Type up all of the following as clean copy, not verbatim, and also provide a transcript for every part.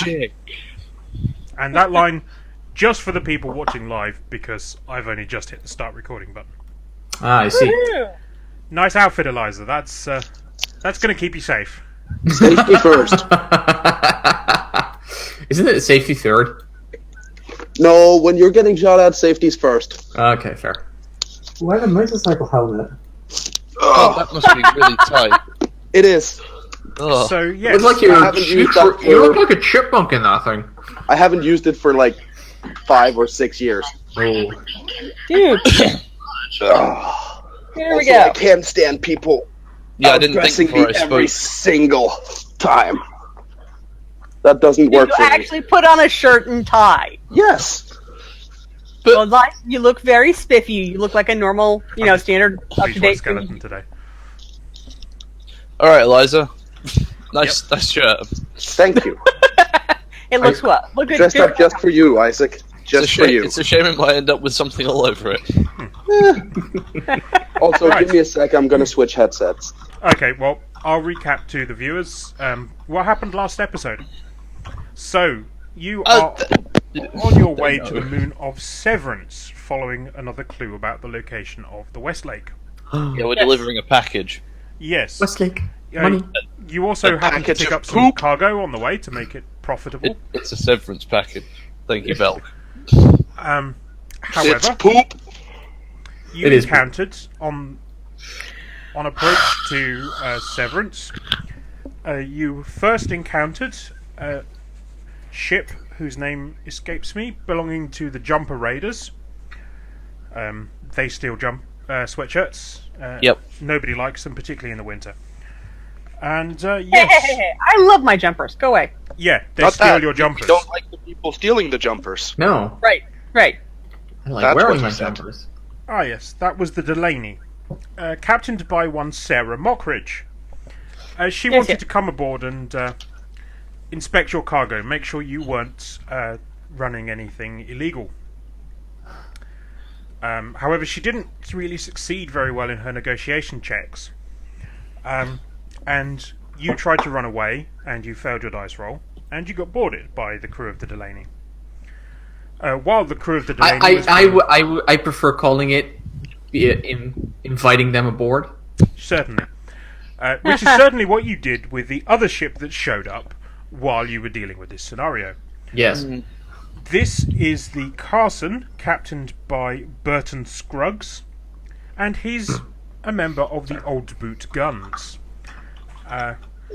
magic. And that line, just for the people watching live, because I've only just hit the start recording button. Ah, I see. Nice outfit, Eliza. That's going to keep you safe. Safety first. Isn't it safety third? No, when you're getting shot at, safety's first. Okay, fair. Wear a motorcycle helmet. Oh, that must be really tight. It is. Oh. So, It yes. looks like you look like a chipmunk in that thing. I haven't used it for like 5 or 6 years. Oh. Dude, Oh. here we Also, I go. can't stand people Yeah, I didn't outdressing think before me I every spoke. single time. That doesn't Did work you for me. actually put on a shirt and tie? Yes. Well, you look very spiffy. You look like a normal, standard Beach Boy up-to-date. skeleton today. Alright, Eliza. Nice shirt. Thank you. It looks what? Look good. Dressed up just for you, Isaac. Just for you. It's a shame it might end up with something all over it. Also, Right. give me a sec. I'm going to switch headsets. Okay, well, I'll recap to the viewers what happened last episode. So, you are on your way to the moon of Severance, following another clue about the location of the Westlake. Yeah, we're delivering a package. Yes. Westlake. Uh, Money. You also A happen to package pick of up some poop. cargo on the way to make it profitable. It's a severance package. Thank you, Bell. However, It's poop. you It is encountered on approach to Severance. You first encountered a ship whose name escapes me, belonging to the Jumper Raiders. They steal sweatshirts. Yep. Nobody likes them, particularly in the winter. And Hey, yes, I love my jumpers. Go away. yeah, they Not steal that. your jumpers. Don't like the people stealing the jumpers. No. Right. I like That's wearing what my you said. jumpers. Ah, yes, that was the Delaney, captained by one Sarah Mockridge. She wanted yes. to come aboard and inspect your cargo, make sure you weren't running anything illegal. However, she didn't really succeed very well in her negotiation checks. And you tried to run away, and you failed your dice roll, and you got boarded by the crew of the Delaney. While the crew of the Delaney was I prefer calling it inviting them aboard. certainly, which is certainly what you did with the other ship that showed up while you were dealing with this scenario. Yes. This is the Carson, captained by Burton Scruggs, and he's a member of the Old Boot Guns.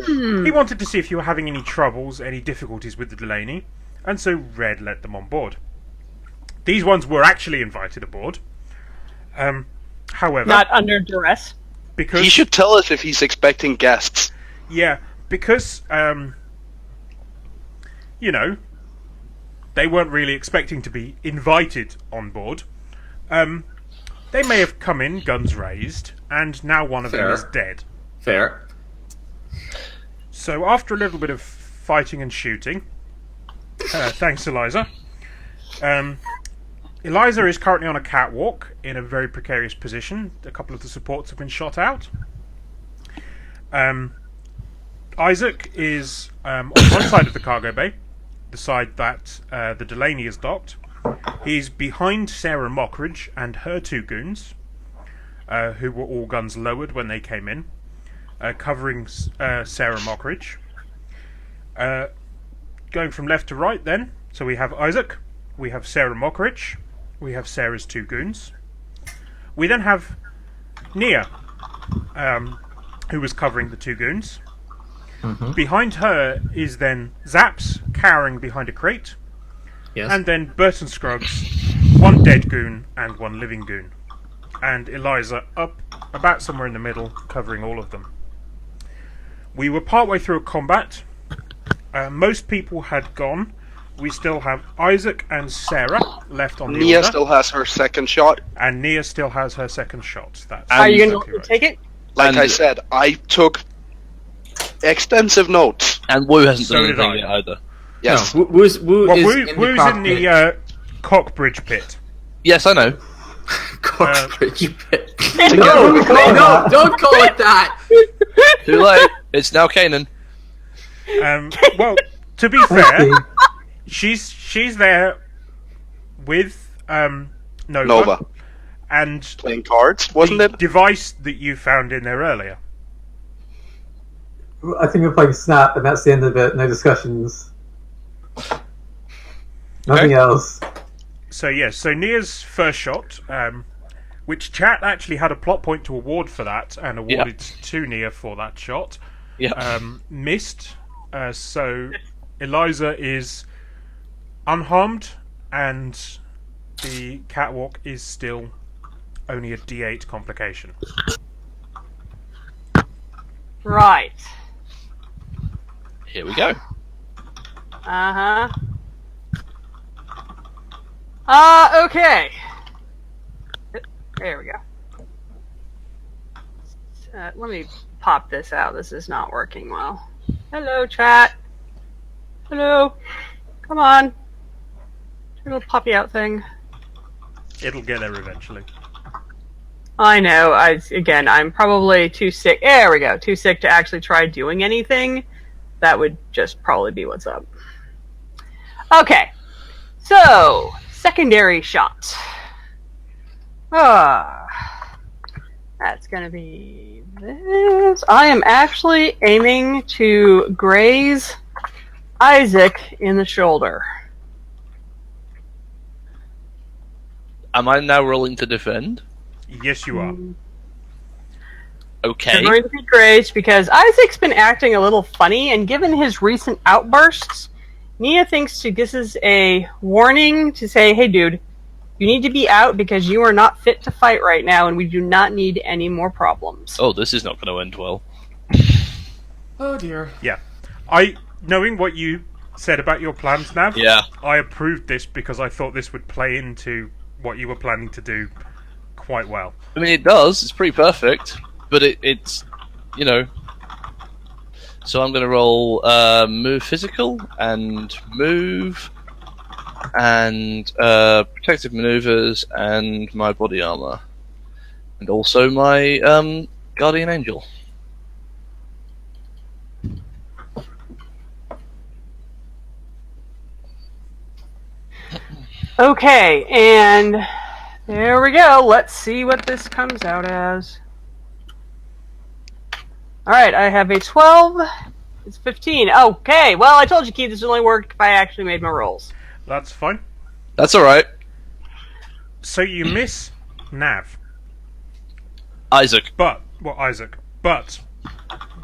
He wanted to see if you were having any troubles, any difficulties with the Delaney, and so Red let them on board. These ones were actually invited aboard. However, Not under duress. because He should tell us if he's expecting guests. yeah, because they weren't really expecting to be invited on board. They may have come in, guns raised, and now one of them Fair. is dead. Fair. So after a little bit of fighting and shooting, thanks Eliza, Eliza is currently on a catwalk in a very precarious position. A couple of the supports have been shot out. Isaac is on one side of the cargo bay, the side that the Delaney is docked. He's behind Sarah Mockridge and her two goons, who were all guns lowered when they came in, covering Sarah Mockridge. Going from left to right then, so we have Isaac, we have Sarah Mockridge, we have Sarah's two goons. We then have Nia, who was covering the two goons. Behind her is then Zaps, cowering behind a crate, Yes. and then Burton Scruggs, one dead goon and one living goon, and Eliza up about somewhere in the middle, covering all of them. We were partway through a combat. Most people had gone. We still have Isaac and Sarah left on the Nia order, still has her second shot. and Nia still has her second shot. That's Are you exactly going to take it? Like And- I said, I took extensive notes. And Wu hasn't So done did anything I. yet either. Yes. No, Woo is Well, in Woo's the in cockpit. the Cockbridge pit. Yes, I know. Cockbridge pit. Don't No, call it no, that. don't call it that. Too late. It's now Kanan. Well, To be Thank fair, you. she's there with Nova, Nova. and Playing cards, wasn't the it? device that you found in there earlier. I think we're playing Snap, and that's the end of it. No discussions. Nothing else. So yes, so Nia's first shot, which chat actually had a plot point to award for that, and awarded to Nia for that shot. Yeah. Missed. So Eliza is unharmed, and the catwalk is still only a D8 complication. Right. Here we go. Uh-huh. Okay. There we go. Let me pop this out. This is not working well. Hello, chat. Hello. Come on. Little puppy out thing. It'll get there eventually. I know. I'm probably too sick. There we go. Too sick to actually try doing anything. That would just probably be what's up. Okay. So, secondary shot. That's going to be this. I am actually aiming to graze Isaac in the shoulder. Am I now rolling to defend? Yes, you are. Okay. I'm going to be grazed because Isaac's been acting a little funny, and given his recent outbursts, Nia thinks this is a warning to say, hey dude, you need to be out because you are not fit to fight right now, and we do not need any more problems. Oh, this is not going to end well. Oh dear. Yeah. Knowing what you said about your plans, Nav, Yeah. I approved this because I thought this would play into what you were planning to do quite well. I mean, it does. It's pretty perfect. But it's, you know... So I'm going to roll move physical and move and protective maneuvers and my body armor. And also my guardian angel. Okay, and there we go. Let's see what this comes out as. Alright, I have a 12. It's 15. Okay, well, I told you, Keith, this would only work if I actually made my rolls. That's fine. That's alright. So you miss Nav, Isaac. Isaac. But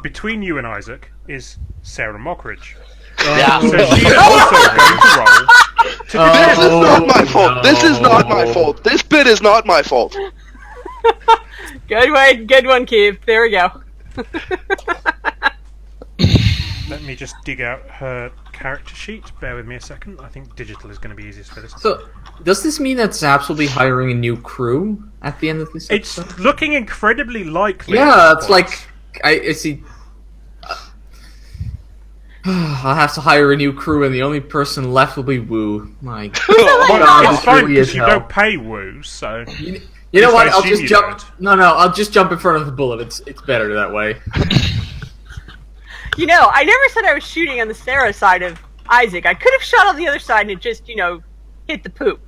between you and Isaac is Sarah Mockridge. Yeah. So she is also going to roll. This is not my fault. This is not my fault. This bit is not my fault. Good one, Keith. There we go. Let me just dig out her character sheet. Bear with me a second. I think digital is going to be easiest for this. So, does this mean that Zaps will be hiring a new crew at the end of this It's episode? looking incredibly likely. Yeah, at it's this point. like I see. I'll have to hire a new crew, and the only person left will be Wu. My Well, God, it's fine really because is you hell. don't pay Woo, so You know Yes, what? I I'll assume just you jump. don't. No, I'll just jump in front of the bullet. It's better that way. You know, I never said I was shooting on the Sarah side of Isaac. I could have shot on the other side and it just, hit the poop.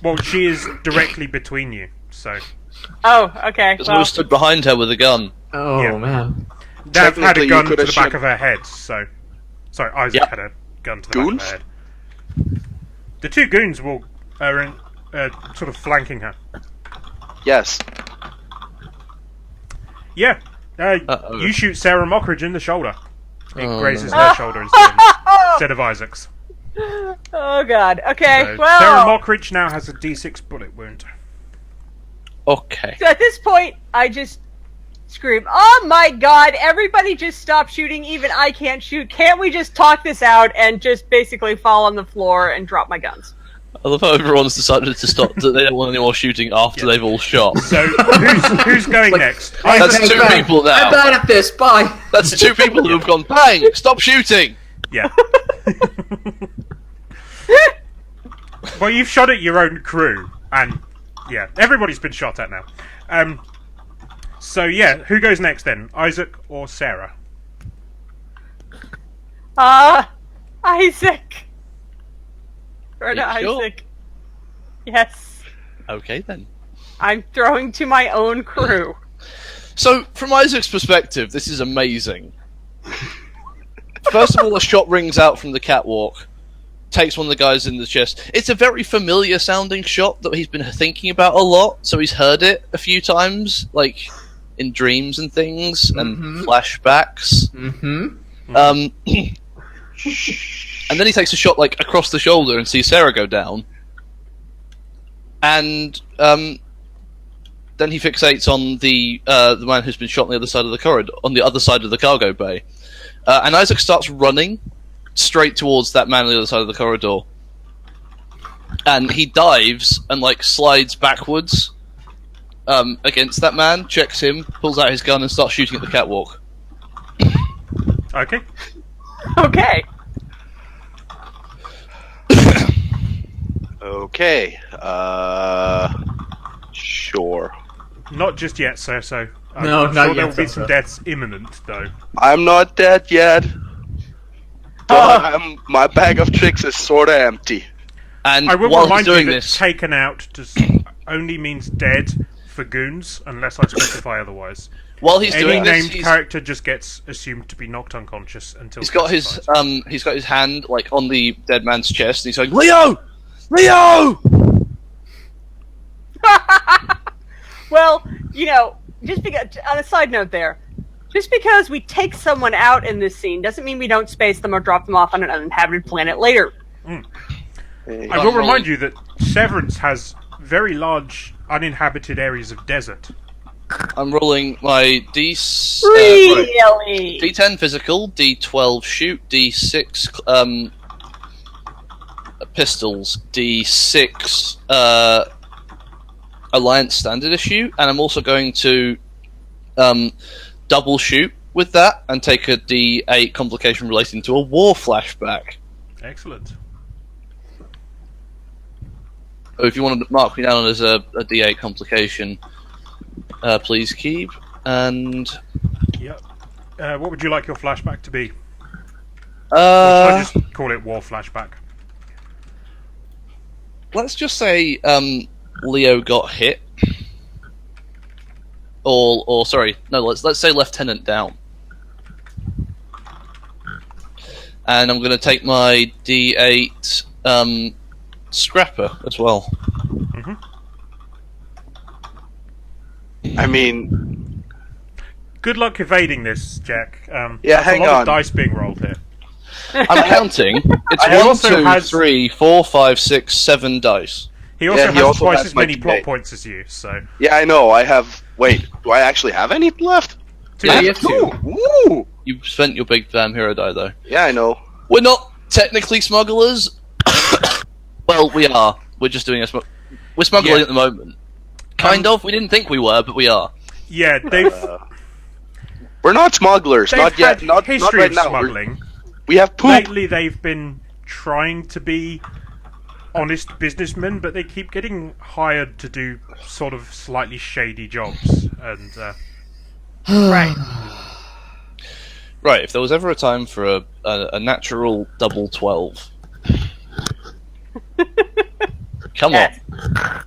well, she is directly between you. So Oh, okay. Because Well, we stood behind her with a gun. Oh Yeah. man. Nav had Technically, a you gun to could the have back shot- of her head. So sorry, Isaac Yep. had a gun to the Goons? back of her head. The two goons are sort of flanking her. Yes. Yeah, Uh-oh. you shoot Sarah Mockridge in the shoulder. It Oh, grazes no. her shoulder instead of Isaac's. oh god. Okay, So well. Sarah Mockridge now has a D6 bullet wound. Okay. So at this point, I just scream, "Oh my god, everybody just stop shooting, even I can't shoot. Can't we just talk this out?" and just basically fall on the floor and drop my guns. I love how everyone's decided to stop, that they don't want any more shooting after they've all shot. So who's going next? That's Isaac? two people now. I'm bad at this. Bye. That's two people who have gone, bang, stop shooting! Yeah. Well, you've shot at your own crew, and yeah, everybody's been shot at now. So yeah, who goes next then? Isaac or Sarah? Isaac. Or to You sure? Isaac. Yes. Okay then. I'm throwing to my own crew. So, from Isaac's perspective, this is amazing. First of all, a shot rings out from the catwalk, takes one of the guys in the chest. It's a very familiar sounding shot that he's been thinking about a lot, so he's heard it a few times, like in dreams and things, and flashbacks. Mm-hmm. And then he takes a shot like across the shoulder and sees Sarah go down. And then he fixates on the man who's been shot on the other side of the corridor, on the other side of the cargo bay. And Isaac starts running straight towards that man on the other side of the corridor. And he dives and like slides backwards against that man, checks him, pulls out his gun and starts shooting at the catwalk. Okay. Okay. Okay. Sure. Not just yet, sir. So I'm No, sure not there yet, will be sir. some deaths imminent, though. I'm not dead yet. But my bag of tricks is sorta empty. And I will while he's remind you doing that this, taken out only means dead for goons, unless I specify otherwise. while he's Any doing this, named he's character just gets assumed to be knocked unconscious until He's got his specified. he's got his hand like on the dead man's chest, and he's going, "Leo, Leo!" Well, you know, just because, on a side note there, just because we take someone out in this scene doesn't mean we don't space them or drop them off on an uninhabited planet later. I Hey, will remind you that Severance has very large uninhabited areas of desert. I'm rolling my Really? D10 physical, D12 shoot, D6 pistols, D6 Alliance standard issue, and I'm also going to double shoot with that and take a D8 complication relating to a war flashback. Excellent. So if you want to mark me down as a D8 complication, please keep. And Yep. What would you like your flashback to be? Or should I just call it war flashback? let's just say Leo got hit. Or sorry, no, let's say Lieutenant down. And I'm going to take my D8 scrapper as well. I mean, Good luck evading this, Jack. Yeah, that's hang a lot on. of dice being rolled here. I'm counting. It's He 1, also 2, has- 3, 4, 5, 6, 7 dice. He also Yeah, he has also twice has as my many plot D8. points as you, so... yeah, I know. I have. Wait, do I actually have any left? Yeah, you have two. Ooh. You spent your big damn hero die though. Yeah, I know. We're not technically smugglers. Well, we are. We're just doing we're smuggling Yeah. at the moment. Kind of. We didn't think we were, but we are. Yeah, they've We're not smugglers. they've Not yet. had Not history right of now. smuggling. We have poop. Lately, they've been trying to be honest businessmen, but they keep getting hired to do sort of slightly shady jobs. And Right. Right. If there was ever a time for a natural double 12. Come Yes. on.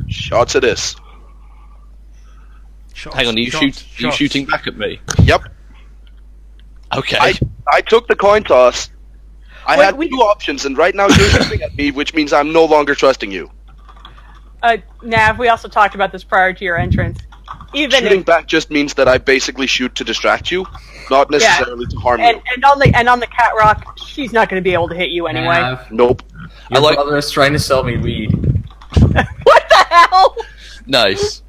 Shots it is. shots, Hang on. Are you shots. shooting back at me? Yep. Okay. I took the coin toss. I Wait, had we- two options, and right now you're shooting at me, which means I'm no longer trusting you. Nav, we also talked about this prior to your entrance. Even Shooting if, back just means that I basically shoot to distract you, not necessarily to harm you. and on the cat rock, she's not going to be able to hit you anyway. Nav, Nope. your I like- brother is trying to sell me weed. What the hell? Nice.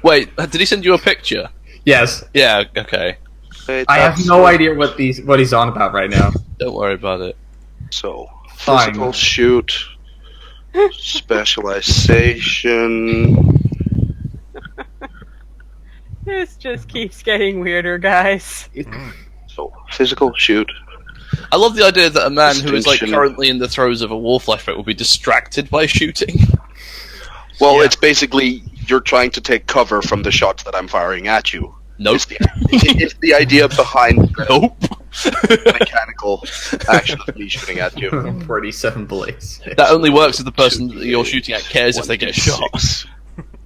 Wait. Did he send you a picture? Yes, Yeah. Okay. Wait, I have that's- no idea what he's on about right now. Don't worry about it. So, Fine. physical shoot, specialization. This just keeps getting weirder, guys. So, physical shoot. I love the idea that a man who is like Distinction. currently in the throes of a war flashback will be distracted by shooting. Well, Yeah. it's basically you're trying to take cover from the shots that I'm firing at you. Nope. It's the idea behind the Nope. mechanical action of me shooting at you. 47 bullets. That only works if the person that you're shooting at cares if they get shot. 1d6.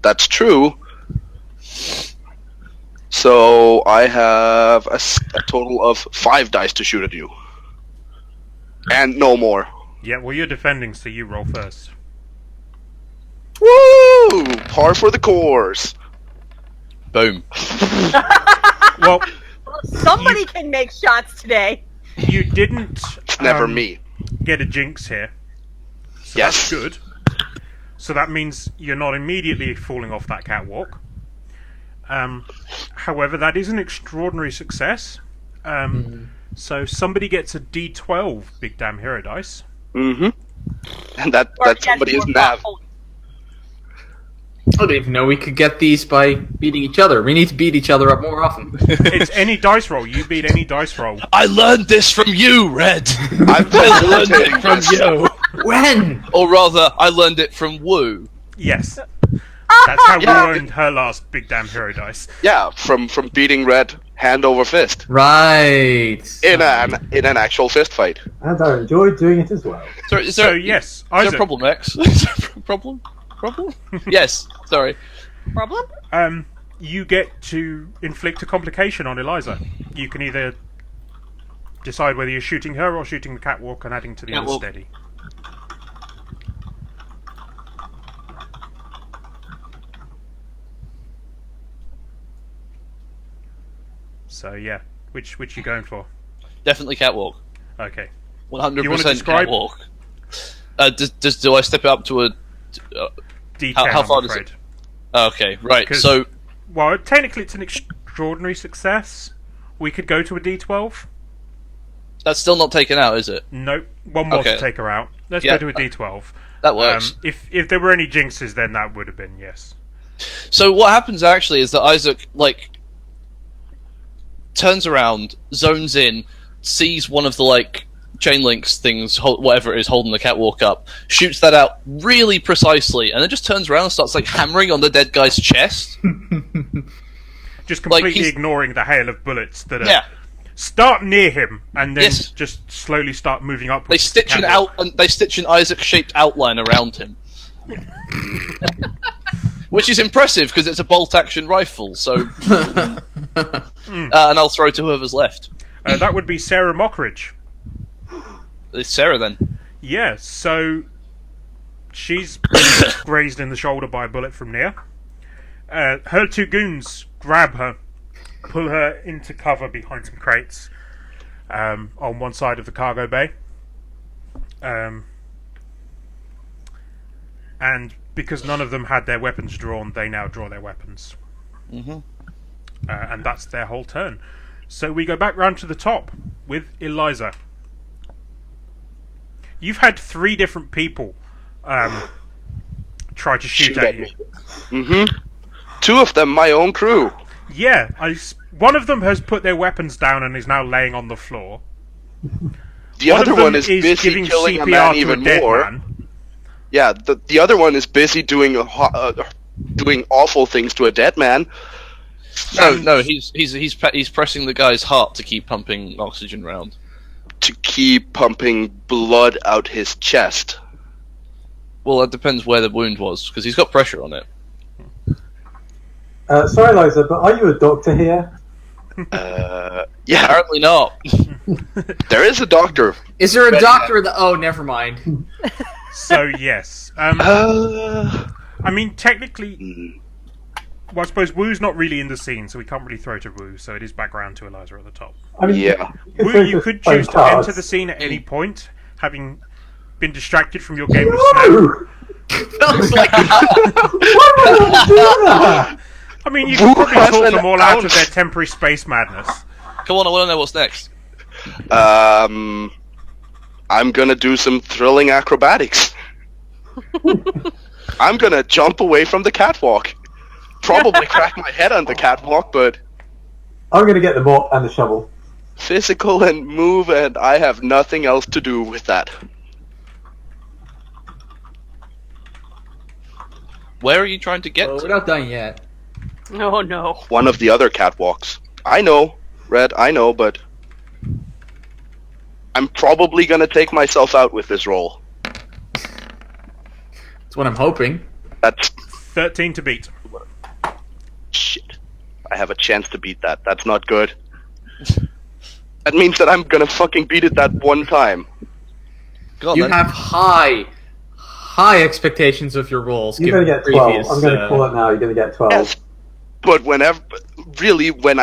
That's true. So I have a total of 5 dice to shoot at you. And no more. Yeah, well, you're defending, so you roll first. Woo! Par for the course. Boom. Well, Somebody can make shots today. you didn't It's never me. get a jinx here. So Yes. that's good. So that means you're not immediately falling off that catwalk. However, that is an extraordinary success. So somebody gets a D12 Big Damn Hero dice. Mm-hmm. And that Or somebody yes, is more Nav. thoughtful. I didn't even know we could get these by beating each other. We need to beat each other up more often. It's any dice roll. You beat any dice roll. I learned this from you, Red. I'm I learned facilitating it from this. you. When? Or rather, I learned it from Woo. Yes. That's how we learned her last Big Damn Hero dice. Yeah, from beating Red hand over fist Right. in an actual fist fight. And I enjoyed doing it as well. Sorry, is So there, yes, is there a Isaac. problem, X? Is there a problem? Problem? Yes, sorry. Problem? You get to inflict a complication on Eliza. You can either decide whether you're shooting her or shooting the catwalk and adding to the Catwalk. unsteady. So yeah, which you going for? Definitely catwalk. Okay. 100% You wanna describe- catwalk. Do I step it up to a... D10. How far I'm does afraid. Okay, right, 'Cause- so... Well, technically it's an extraordinary success. We could go to a D12. That's still not taken out, is it? Nope. One more Okay. to take her out. Let's Yeah. go to a D12. That works. If there were any jinxes, then that would have been yes. So what happens actually is that Isaac, like, turns around, zones in, sees one of the, like, chain links things, whatever it is, holding the catwalk up, shoots that out really precisely, and then just turns around and starts, like, hammering on the dead guy's chest. Just Like, completely he's- ignoring the hail of bullets that are Yeah. start near him and then Yes. just slowly start moving upwards. They stitch an Isaac-shaped outline around him. Which is impressive, because it's a bolt-action rifle, so... and I'll throw to whoever's left. That would be Sarah Mockridge. It's Sarah, then. Yeah, so she's grazed in the shoulder by a bullet from near. Her two goons grab her, pull her into cover behind some crates on one side of the cargo bay. And because none of them had their weapons drawn, they now draw their weapons. Mm-hmm. And that's their whole turn. So we go back round to the top with Eliza. You've had 3 different people try to shoot at you. me. Mm-hmm. 2 of them, my own crew. Yeah, one of them has put their weapons down and is now laying on the floor. The One other of them one is busy giving killing a CPR man to even a dead more. man. Yeah, the other one is busy doing doing awful things to a dead man. No, he's pressing the guy's heart to keep pumping oxygen round. To keep pumping blood out his chest. Well, that depends where the wound was, because he's got pressure on it. Sorry, Liza, but are you a doctor here? Yeah, Apparently not. there is a doctor. Is there a doctor that... Oh, never mind. So, yes. Uh, I mean, technically... Well, I suppose Woo's not really in the scene, so we can't really throw to Woo, so it is back round to Eliza at the top. I mean, yeah. Woo, you could choose to enter the scene at any point, having been distracted from your game of Snap. No! Sounds like Why would I do that? I mean, you Woo could probably has talk an them all out of ounce. their temporary space madness. Come on, I want to know what's next. I'm gonna do some thrilling acrobatics. I'm gonna jump away from the catwalk. Probably crack my head on the catwalk, but I'm going to get the mop and the shovel. physical and move, and I have nothing else to do with that. Where are you trying to get Oh, to? we're not done yet. Oh no. one of the other catwalks. I know, Red, I know, but I'm probably gonna take myself out with this roll. That's what I'm hoping. That's 13 to beat. shit. I have a chance to beat that. That's not good. That means that I'm gonna fucking beat it that one time. Go on, You then. have high expectations of your rolls. You're going to given get 12. previous, I'm going to call it now. You're going to get 12. Yes. But when I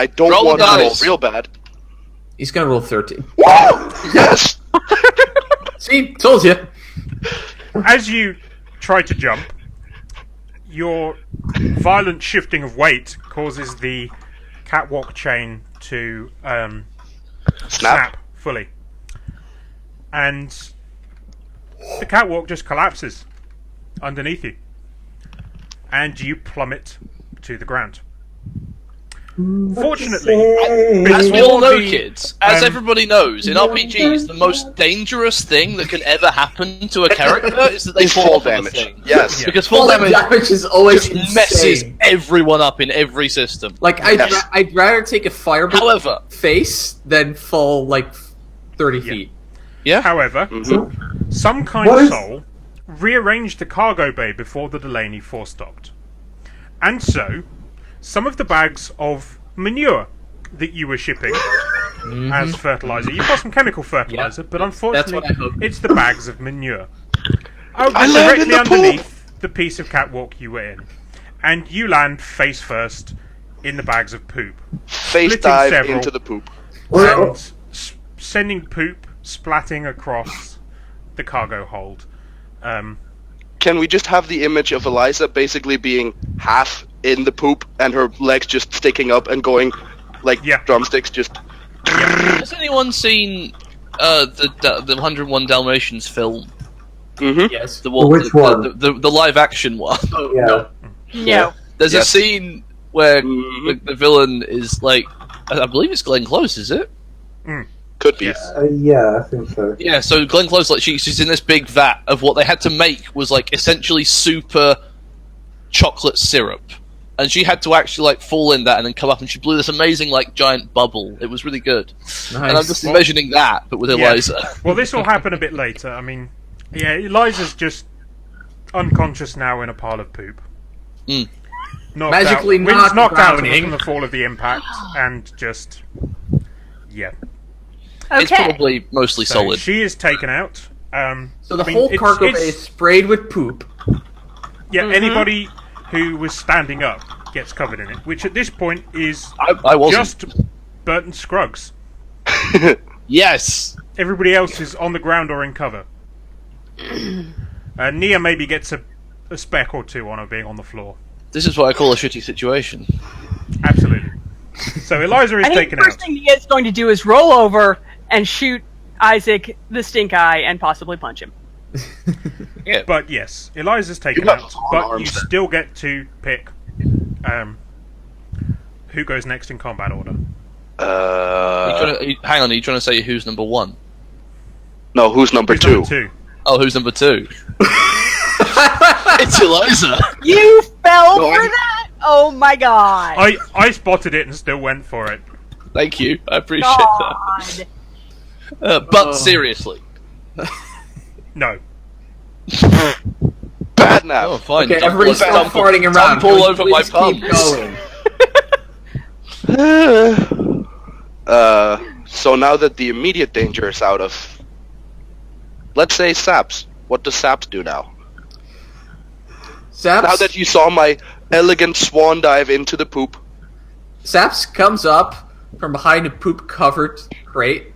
don't Roll want to roll dice. real bad. He's going to roll 13. Whoa! Yes! See? Told you. As you try to jump, your violent shifting of weight causes the catwalk chain to snap fully. And the catwalk just collapses underneath you. And you plummet to the ground. Fortunately, As we all know, the, kids, as um, everybody knows, in RPGs, the most dangerous thing that can ever happen to a character is that they Is fall fall off of a damage. thing. Yes. Yeah. Because fall Fall damage is always just messes insane. everyone up in every system. Like, Yes. I'd rather take a fireball However, face than fall, like, 30 Yeah. feet. yeah, However, Mhm. some kind What is- soul rearranged the cargo bay before the Delaney force stopped. And so, some of the bags of manure that you were shipping as fertilizer, you've got some chemical fertilizer, but unfortunately, what I hoped. it's the bags of manure. Over I landed in directly the pool. underneath the piece of catwalk you were in. And you land face first in the bags of poop. Face Splitting dive several. into the poop. Well, And sending poop splatting across the cargo hold. Can we just have the image of Eliza basically being half in the poop and her legs just sticking up and going like Yeah. drumsticks? Just has anyone seen the 101 Dalmatians film? Yes. The one, Which one? The live action one. Oh, Yeah. no. No. There's a Yes. scene where Mhm. the villain is like, I believe it's Glenn Close, is it? could be. Yes. yeah, I think so. Yeah, so Glenn Close, like she's in this big vat of what they had to make was like essentially super chocolate syrup, and she had to actually like fall in that and then come up, and she blew this amazing like giant bubble. It was really good, and I'm just imagining that, but with Yeah. Eliza. Well, this will happen a bit later. I mean, yeah, Eliza's just unconscious now in a pile of poop. Mm. Knocked Magically out. Wind's not knocked out drowning. from the fall of the impact, and just yeah. It's Okay. probably mostly So solid. she is taken out. So the I mean, whole it's- cargo it's- bay is sprayed with poop. Yeah, anybody who was standing up gets covered in it, which at this point is I wasn't. just Burton Scruggs. Yes. Everybody else is on the ground or in cover. Nia maybe gets a speck or two on her being on the floor. This is what I call a shitty situation. Absolutely. So Eliza is I think taken the first out. thing he is going to do is roll over and shoot Isaac the stink eye and possibly punch him. Yeah. But yes, Eliza's taken You have out, long but arms you then. still get to pick who goes next in combat order. Hang on, are you trying to say who's number one? No, who's number Who's two? number two? Oh, who's number two? It's Eliza. You fell No, for I'm- that? Oh my god. I spotted it and still went for it. Thank you. I appreciate God. that. But seriously. No. Bad now. Oh, fine. Okay, Dump everybody all- stop dump- farting around. dump all Can we over my please keep palms. going? So now that the immediate danger is out of, let's say Saps. What does Saps do now? Saps, Now that you saw my elegant swan dive into the poop. Saps comes up from behind a poop-covered crate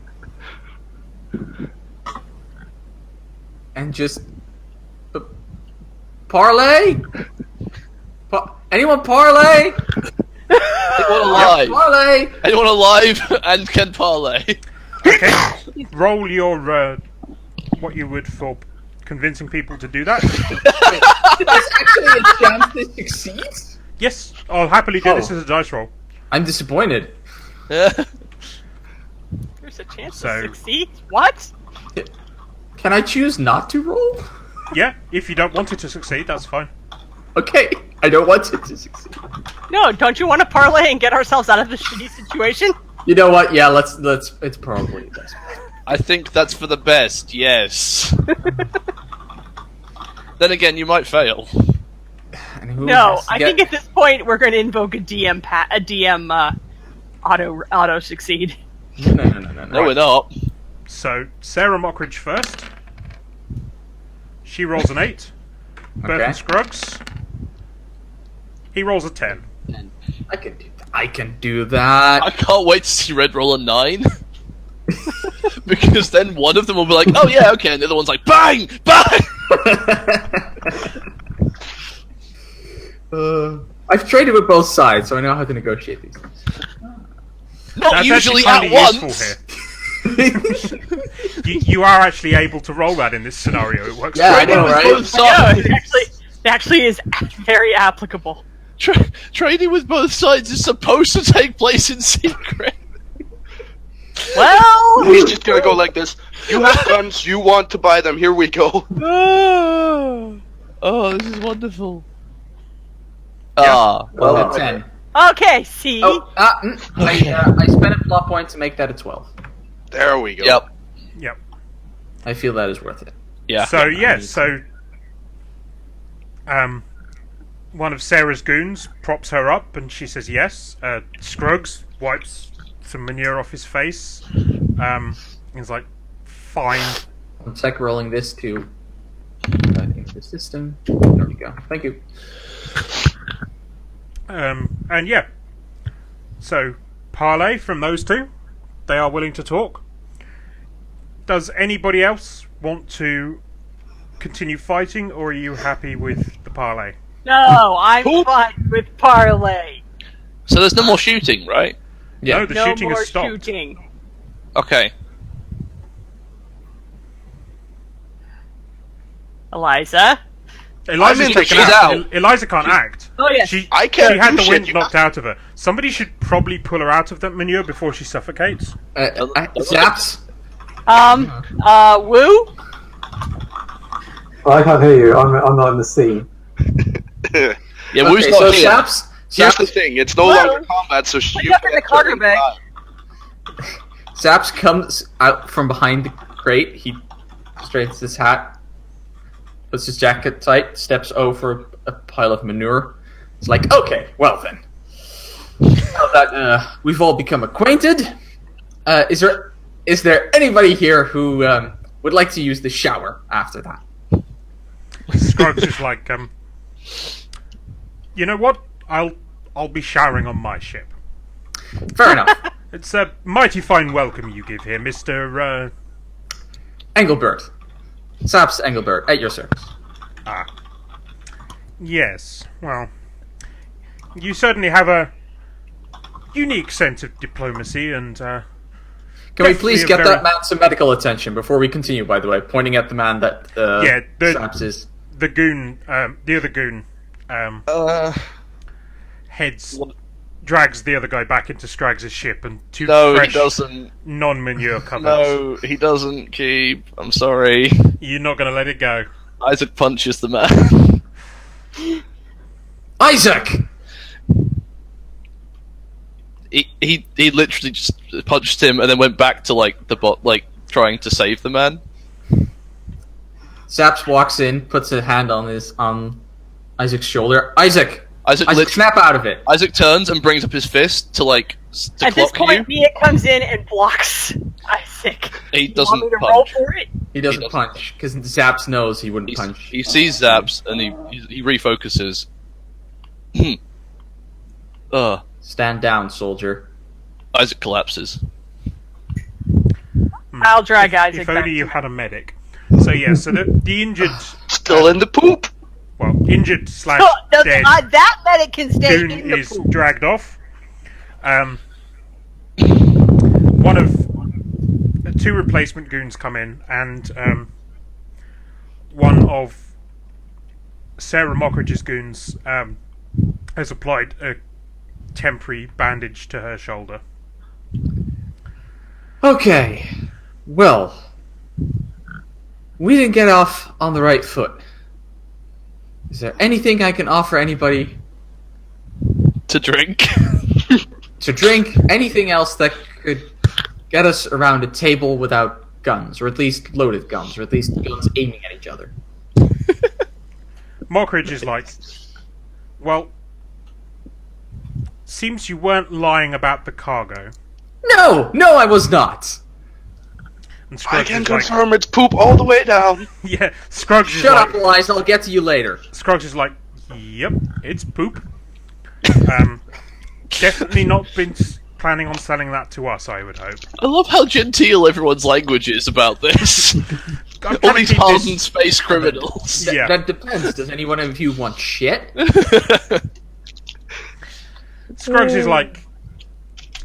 and just parlay. Anyone parlay? Anyone alive? Parlay. Anyone alive and can parlay? Okay. Roll your what you would for convincing people to do that. There's actually a chance this succeeds. Yes, I'll happily do this as a dice roll. I'm disappointed. There's a chance So- to succeed? What? Can I choose not to roll? Yeah, if you don't want it to succeed, that's fine. Okay, I don't want it to succeed. No, don't you want to parlay and get ourselves out of this shitty situation? You know what? Yeah, let's. It's probably best. I think that's for the best. Yes. Then again, you might fail. And who No, has to I get- think at this point we're going to invoke a DM auto succeed. No. No, we're not. So, Sarah Mockridge first. She rolls an 8. Burton Okay. Scruggs. He rolls a 10. I can do that. I can do that. I can't wait to see Red roll a 9. Because then one of them will be like, oh yeah, okay, and the other one's like, bang! Bang! I've traded with both sides, so I know how to negotiate these things. Not That's usually actually at kinda once! useful here. You are actually able to roll that in this scenario. It works Yeah, I very know, well. right? Both No, sides. it actually is very applicable. Trading with both sides is supposed to take place in secret. Well, He's just gonna go like this. You have guns. You want to buy them. Here we go. Oh, this is wonderful. Yeah. Ah, well, Well, 10. okay, see? Oh, I spent a plot point to make that a 12. There we go. yep, Yep. I feel that is worth it. yeah. So one of Sarah's goons props her up, and she says yes. Scruggs wipes some manure off his face. He's like, fine. One sec, rolling this to into the system. There we go. Thank you. And yeah. So, parlay from those two. They are willing to talk. Does anybody else want to continue fighting, or are you happy with the parlay? No, I'm fine with parlay. So there's no more shooting, right? Yeah. No, the No shooting more has stopped. shooting. Okay. Eliza? Eliza's I'm in, taken she's out. out. Eliza can't act. Oh, yes. She I can't She had do the shit, wind you- knocked out of her. Somebody should probably pull her out of that manure before she suffocates. Zaps. Woo? Well, I can't hear you. I'm not in the scene. Yeah, Wu's Okay, not so here. Zaps. Here's the thing. It's no Well, longer combat, so put you it up in the cargo bay. Zaps comes out from behind the crate. He straightens his hat, puts his jacket tight, steps over a pile of manure. It's like, okay, well then. Now that we've all become acquainted, is there anybody here who would like to use the shower after that? Scruggs is like, you know what? I'll be showering on my ship. Fair enough. It's a mighty fine welcome you give here, Mr. Engelbert. Zaps Engelbert, at your service. Yes. Well, you certainly have a unique sense of diplomacy, and Can we please Definitely a get very- that man some medical attention before we continue, by the way? Pointing at the man that Yeah, Zaps is. the goon, the other goon, heads, drags the other guy back into Scraggs' ship, and two No, he fresh, doesn't. non-manure covers. No, he doesn't, Keep. I'm sorry. You're not going to let it go. Isaac punches the man. Isaac! He literally just punched him and then went back to trying to save the man. Zaps walks in, puts a hand on Isaac's shoulder. Isaac, Isaac snap out of it. Isaac turns and brings up his fist to At this clock point, you. Mia comes in and blocks Isaac. He You want doesn't me to roll punch. for it? He doesn't doesn't. punch because Zaps knows he wouldn't punch. He sees Zaps and he refocuses. Stand down, soldier. Isaac collapses. I'll drag Isaac If back. only you had a medic. So yeah, so the injured, Still in the poop. injured slash Oh, no, dead that medic can stay goon in the is poop. dragged off. One of two replacement goons come in, and one of Sarah Mockridge's goons has applied a temporary bandage to her shoulder. Okay. Well, we didn't get off on the right foot. Is there anything I can offer anybody To drink. to drink? Anything else that could get us around a table without guns, or at least loaded guns, or at least guns aiming at each other? Mockridge is like, well, seems you weren't lying about the cargo. No, I was not. And I Scruggs can is like, confirm it's poop all the way down. yeah, Scruggs is Shut like, up, Eliza. I'll get to you later. Scruggs is like, yep, it's poop. Definitely not been planning on selling that to us, I would hope. I love how genteel everyone's language is about this. I'm All trying to these keep hardened this- space criminals. Yeah. That depends. Does any one of you want shit? Scruggs is like,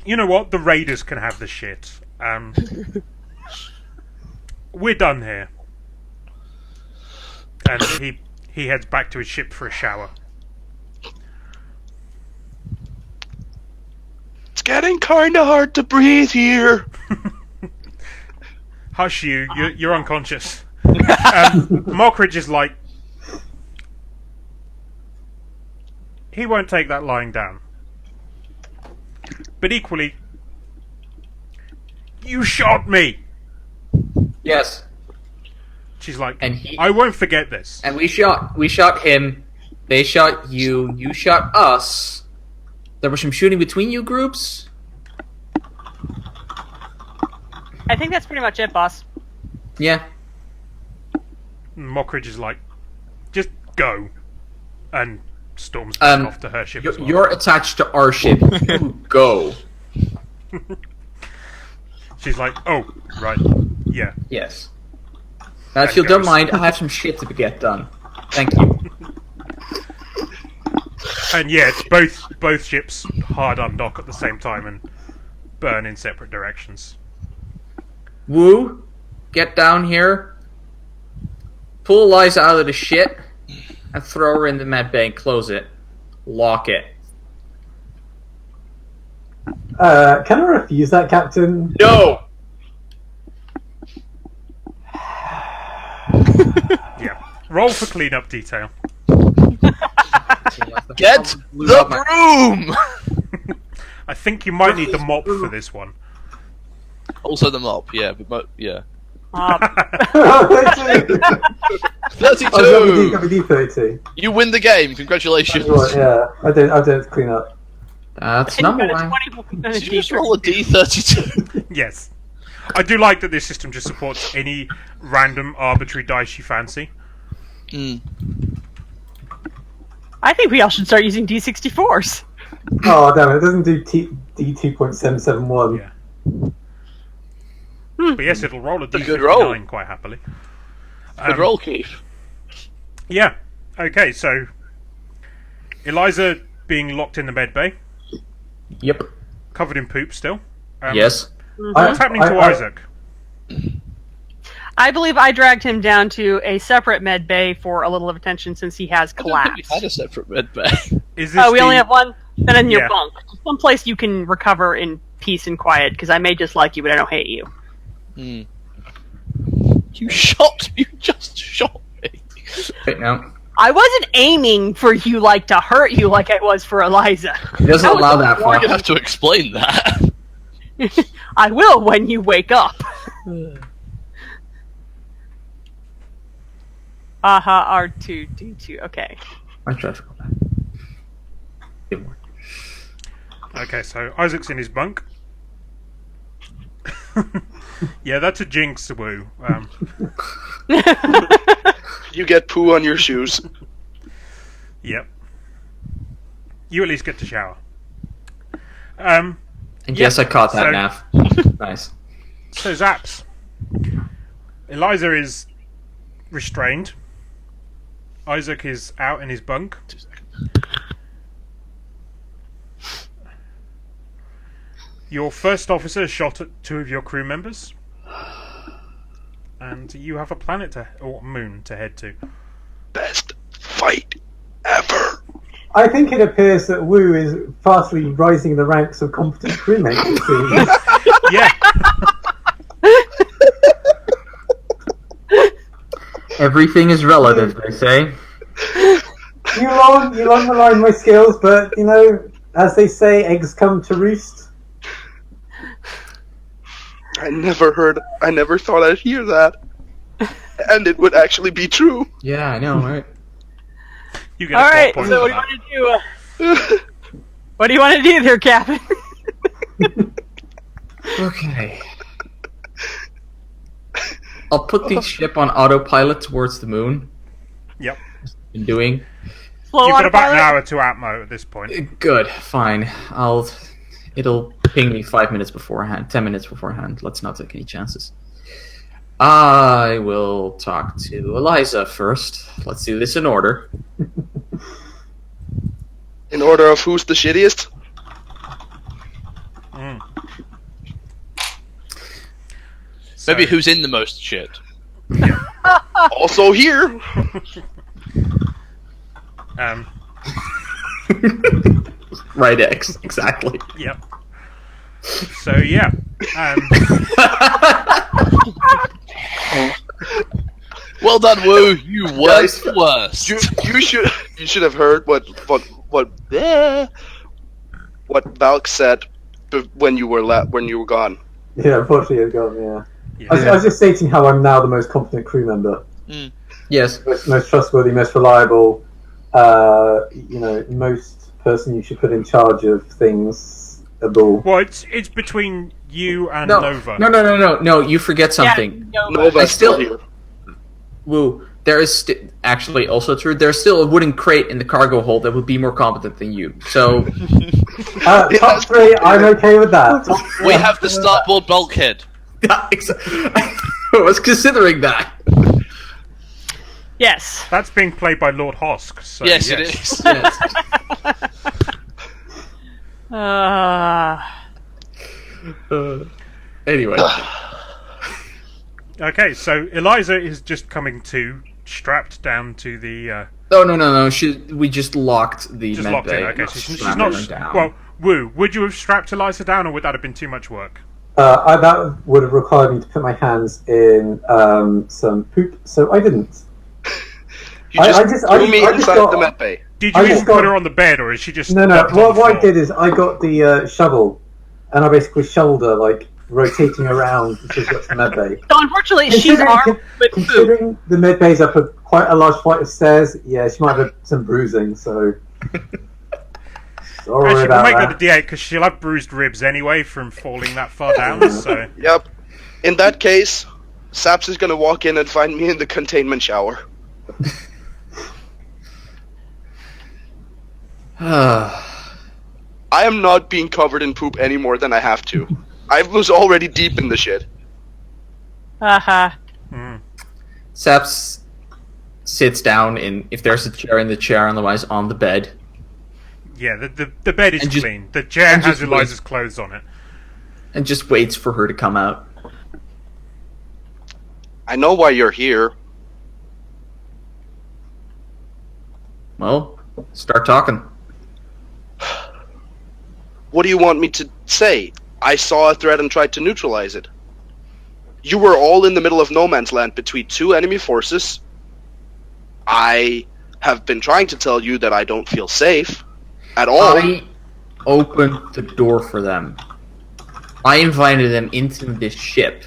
you know what? The Raiders can have the shit. We're done here. And he heads back to his ship for a shower. It's getting kinda hard to breathe here. Hush you're unconscious. Mockridge is like, he won't take that lying down. But equally, you shot me! Yes. She's like, And he- I won't forget this. And we shot him. They shot you. You shot us. There was some shooting between you groups. I think that's pretty much it, boss. Yeah. Mockridge is like, just go. And storms back off to her ship as well. You're attached to our ship. You go. She's like, oh, right. Yeah. Yes. Now, if you don't goes. mind, I have some shit to get done. Thank you. And yeah, it's both ships hard undock at the same time and burn in separate directions. Woo, get down here. Pull Eliza out of the shit and throw her in the med bay and close it. Lock it. Can I refuse that, Captain? No! Yeah. Roll for cleanup detail. Get the broom! I think you might need the mop for this one. Also the mop, yeah. Yeah. Uh, 32! WD-30. You win the game, congratulations. Yeah, I don't clean up. That's and you number got a one. 20 and a Did you just D3. roll a D32? Yes. I do like that this system just supports any random arbitrary dice you fancy. I think we all should start using D64s. Oh, damn it. It doesn't do D2.771. Yeah. But yes, it'll roll a good D59 roll. quite happily. Good roll, Keith. Yeah. Okay, so Eliza being locked in the med bay, Yep. covered in poop still. Yes. What's happening to Isaac? I believe I dragged him down to a separate med bay for a little of attention since he has I don't think we collapsed. had a separate med bay. Is this Oh, we only have one? Then in your Yeah. bunk. One place you can recover in peace and quiet, because I may dislike you, but I don't hate you. You just shot me. Wait, no. I wasn't aiming for you to hurt you like I was for Eliza. He doesn't That was allow a that You're far. gonna have to explain that. I will when you wake up. Aha, R2D2. Okay. I tried to go back. Didn't work. Okay, so Isaac's in his bunk. Yeah, that's a jinx, Woo. You get poo on your shoes. Yep. You at least get to shower. And yes, I caught that, so- Nav. Nice. So Zaps. Eliza is restrained. Isaac is out in his bunk. 2 seconds. Your first officer shot at 2 of your crew members. And you have a planet or moon to head to. Best fight ever. I think it appears that Wu is fastly rising the ranks of competent crewmates, it seems. Yeah. Everything is relative, they say. on, you underline my skills, but as they say, eggs come to roost. I never thought I'd hear that. And it would actually be true. Yeah, I know, right? You get All a right. point So for what do that. you want to do? What do you want to do there, Captain? Okay. I'll put the ship on autopilot towards the moon. Yep. Been doing Slow You've got about an autopilot? hour to Atmo at this point. good. Fine. It'll ping me 5 minutes beforehand, 10 minutes beforehand. Let's not take any chances. I will talk to Eliza first. Let's do this in order. In order of who's the shittiest? So, Maybe who's in the most shit. Also here. Right, exactly. Yep. So yeah. Well done, Woo. You were the worst. You should have heard what Valk said when you were gone. Yeah, unfortunately, it's gone. Yeah. Yeah. I was just stating how I'm now the most competent crew member, Yes. most trustworthy, most reliable. Most person you should put in charge of things. A bull. Well, it's between you and No, Nova. no. You forget something. Yeah, Nova's still here. Woo. There is actually also true. There's still a wooden crate in the cargo hold that would be more competent than you. So Top three, I'm okay with that. Top three, We I'm have the okay with starboard bulkhead. I was considering that. Yes. That's being played by Lord Hosk. So Yes, it is. Yes. Anyway. Okay, so Eliza is just coming to, strapped down to the. No. We just locked the Just med locked in. bay. Okay, so she's Strapped not. her down. Well, Woo, would you have strapped Eliza down, or would that have been too much work? that would have required me to put my hands in some poop, so I didn't. You I just just- threw I me just inside got- the med bay. Did you I even just put got- her on the bed, or is she just? No. dumped on What the I floor? did is I got the shovel, and I basically shoveled her, like, rotating around until she got to the med bay. So unfortunately, she's Considering- armed with food. Considering the med bay's up quite a large flight of stairs, yeah, she might have had some bruising, so... Sorry Actually, we'll about make that. that a D8 because she'll have bruised ribs anyway from falling that far down. So Yep. In that case, Saps is gonna walk in and find me in the containment shower. I am not being covered in poop any more than I have to. I was already deep in the shit. Haha. Saps sits down if there's a chair in the chair, otherwise on the bed. yeah, the bed is And just- clean. The chair and has just Eliza's clothes on it. And just waits for her to come out. I know why you're here. Well, start talking. What do you want me to say? I saw a threat and tried to neutralize it. You were all in the middle of no man's land between two enemy forces. I have been trying to tell you that I don't feel safe at all. I opened the door for them. I invited them into this ship.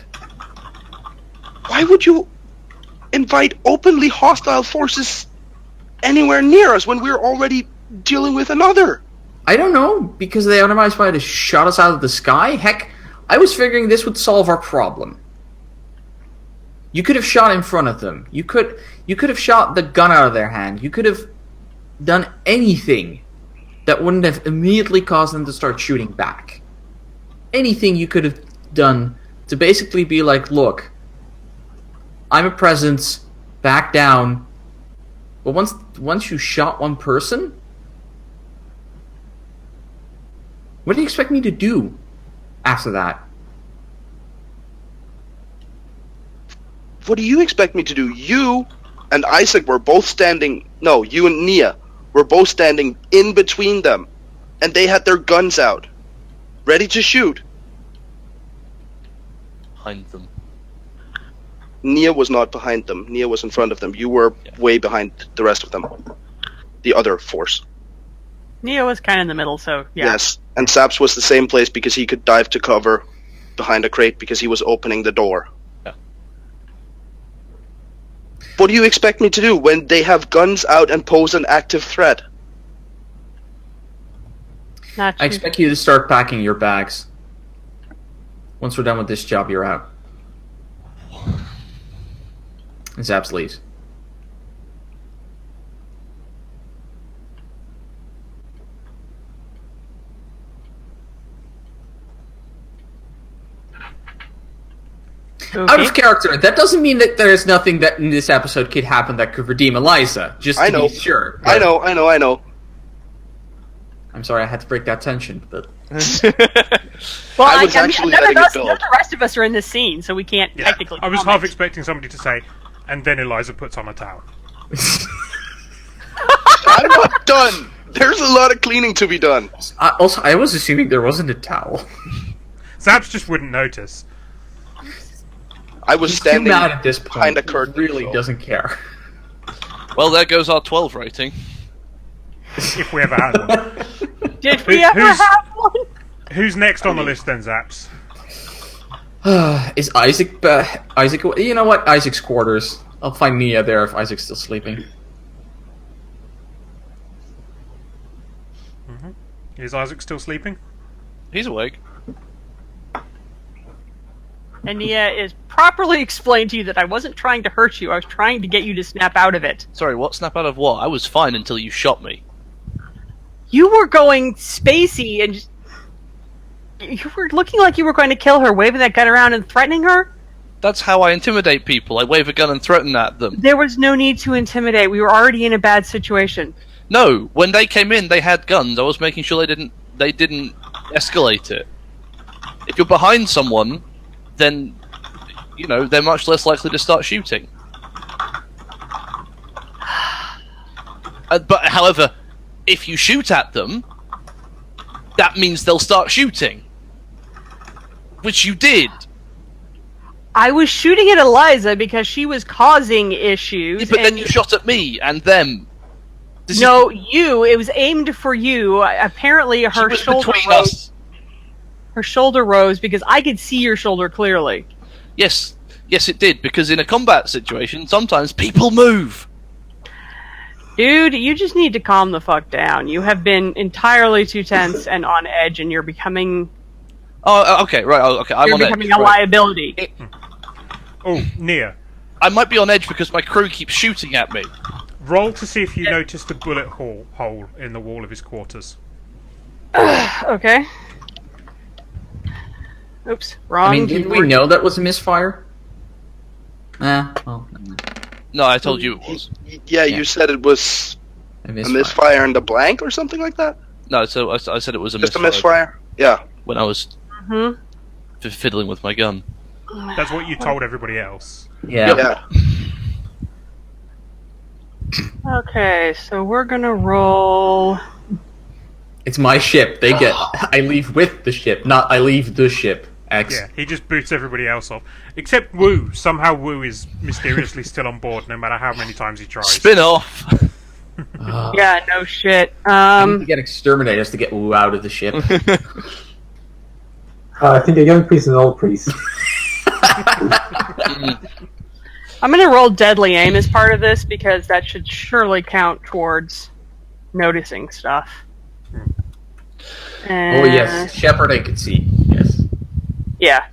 Why would you invite openly hostile forces anywhere near us when we're already dealing with another? I don't know, because they otherwise might have shot us out of the sky. Heck, I was figuring this would solve our problem. You could have shot in front of them. You could have shot the gun out of their hand. You could have done anything that wouldn't have immediately caused them to start shooting back. Anything you could have done to basically be like, look, I'm a presence, back down. But once you shot one person, what do you expect me to do after that? What do you expect me to do? You and Isaac were both standing... No, you and Nia were both standing in between them. And they had their guns out. Ready to shoot. Behind them. Nia was not behind them. Nia was in front of them. You were way behind the rest of them. the other force. Neo was kind of in the middle, so yeah. Yes, and Saps was the same place because he could dive to cover behind a crate because he was opening the door. Yeah. What do you expect me to do when they have guns out and pose an active threat? Not I expect you to start packing your bags. Once we're done with this job, you're out. And Zaps leaves. Out Okay. of character. That doesn't mean that there's nothing that in this episode could happen that could redeem Eliza. Just to I know. be sure. I know. I'm sorry I had to break that tension, but Well, I was actually none letting of it us, build. none of the rest of us are in this scene, so we can't Yeah. technically. I was comment. half expecting somebody to say, and then Eliza puts on a towel. I'm not done. There's a lot of cleaning to be done. I was assuming there wasn't a towel. Zaps just wouldn't notice. I was He's too standing mad at this point. behind a curtain. He really so- doesn't care. Well, there goes our 12 rating. If we ever had one. Did we Who- ever who's- have one? Who's next on the list then, Zaps? Is Isaac... Isaac... You know what? Isaac's quarters. I'll find Nia there if Isaac's still sleeping. Is Isaac still sleeping? He's awake. And Nia is properly explained to you that I wasn't trying to hurt you. I was trying to get you to snap out of it. Sorry, what? Snap out of what? I was fine until you shot me. You were going spacey and just, you were looking like you were going to kill her, waving that gun around and threatening her. That's how I intimidate people. I wave a gun and threaten at them. There was no need to intimidate. We were already in a bad situation. No, when they came in, they had guns. I was making sure they didn't escalate it. If you're behind someone, then you know they're much less likely to start shooting. But however, if you shoot at them, that means they'll start shooting, which you did. I was shooting at Eliza because she was causing issues. Yeah, but then and- you shot at me and them. This No, you. It was aimed for you. Apparently, she her was shoulder between rose. us. Her shoulder rose because I could see your shoulder clearly. Yes, it did. Because in a combat situation, sometimes people move. Dude, you just need to calm the fuck down. You have been entirely too tense and on edge, and you're becoming Oh, okay, right. Oh, okay, I'm you're on edge. becoming a Right. liability. Oh, Nia. I might be on edge because my crew keeps shooting at me. Roll to see if you noticed a bullet hole in the wall of his quarters. Okay. Oops, wrong. I mean, didn't we know that was a misfire? Well, never mind. No, I told you it was. Yeah, Yeah. you said it was A a misfire. misfire in the blank or something like that? No, so I said it was a Just a misfire misfire? Yeah. when I was Mhm. fiddling with my gun. That's what you told everybody else. Yeah. Yeah. Okay, so we're gonna roll. It's my ship. They get... I leave with the ship, not I leave the ship. X. Yeah, he just boots everybody else off. Except Wu. Somehow Wu is mysteriously still on board no matter how many times he tries. Spin off. Yeah, no shit. I need to get exterminators to get Wu out of the ship. I think a young priest and an old priest. I'm gonna roll deadly aim as part of this because that should surely count towards noticing stuff. And, Oh yes, Shepard I could see. Yes. Yeah.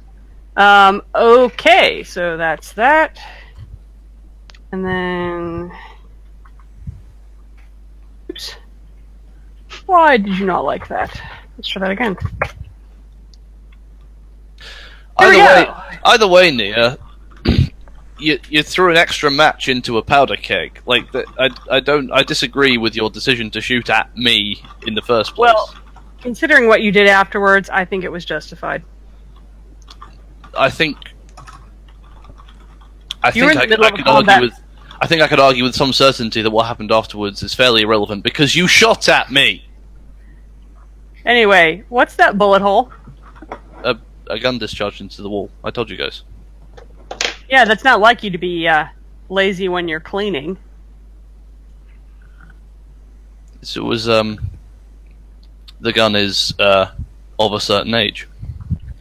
Okay, so that's that. And then. Oops. Why did you not like that? Let's try that again. There we go. Either way, Nia, you threw an extra match into a powder keg. Like that, I disagree with your decision to shoot at me in the first place. Well, considering what you did afterwards, I think it was justified. I think You were in the I middle of a could combat. argue with. I think I could argue with some certainty that what happened afterwards is fairly irrelevant because you shot at me. Anyway, what's that bullet hole? A gun discharged into the wall. I told you guys. Yeah, that's not like you to be lazy when you're cleaning. it was the gun is of a certain age.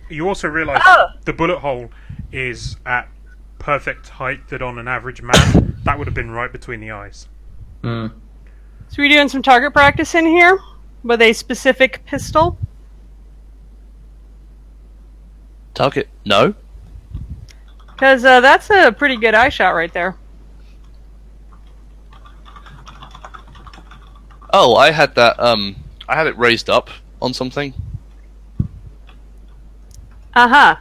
You also realise Oh. the bullet hole is at perfect height that on an average man, that would have been right between the eyes. Hmm. So we're doing some target practice in here with a specific pistol. Target? No. Because that's a pretty good eye shot right there. Oh, I had that. I had it raised up on something. Uh-huh.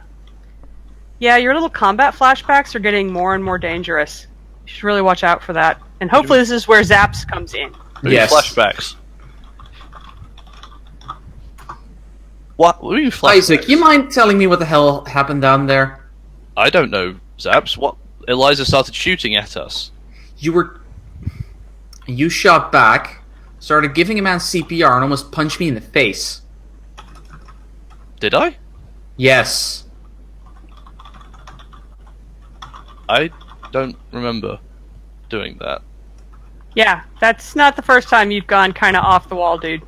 Yeah, your little combat flashbacks are getting more and more dangerous. You should really watch out for that. And hopefully this is where Zaps comes in. Yes. Flashbacks. What are you flashbacks? Isaac, you mind telling me what the hell happened down there? I don't know, Zaps. What? Eliza started shooting at us. You shot back, started giving a man CPR, and almost punched me in the face. Did I? Yes. I don't remember doing that. Yeah, that's not the first time you've gone kind of off the wall, dude.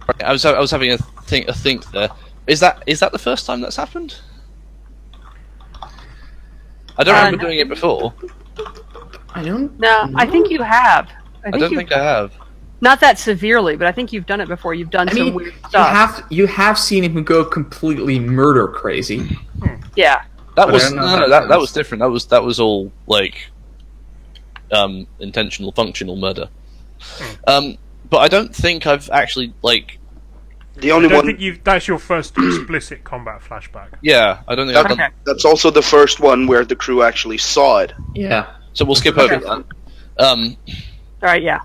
Right, I was having a think there. Is that the first time that's happened? I don't remember no. doing it before. I don't. No, I think you have. I don't think I have. Not that severely, but I think you've done it before. You've done some weird stuff. You have seen him go completely murder crazy. Yeah. That But I was don't know no, if that that was different. That was all like intentional, functional murder. But I don't think I've actually like. The I only don't one. think that's your first explicit combat flashback. Yeah, I don't think I've done. Okay. That's also the first one where the crew actually saw it. Yeah. So we'll skip over that. All right, yeah.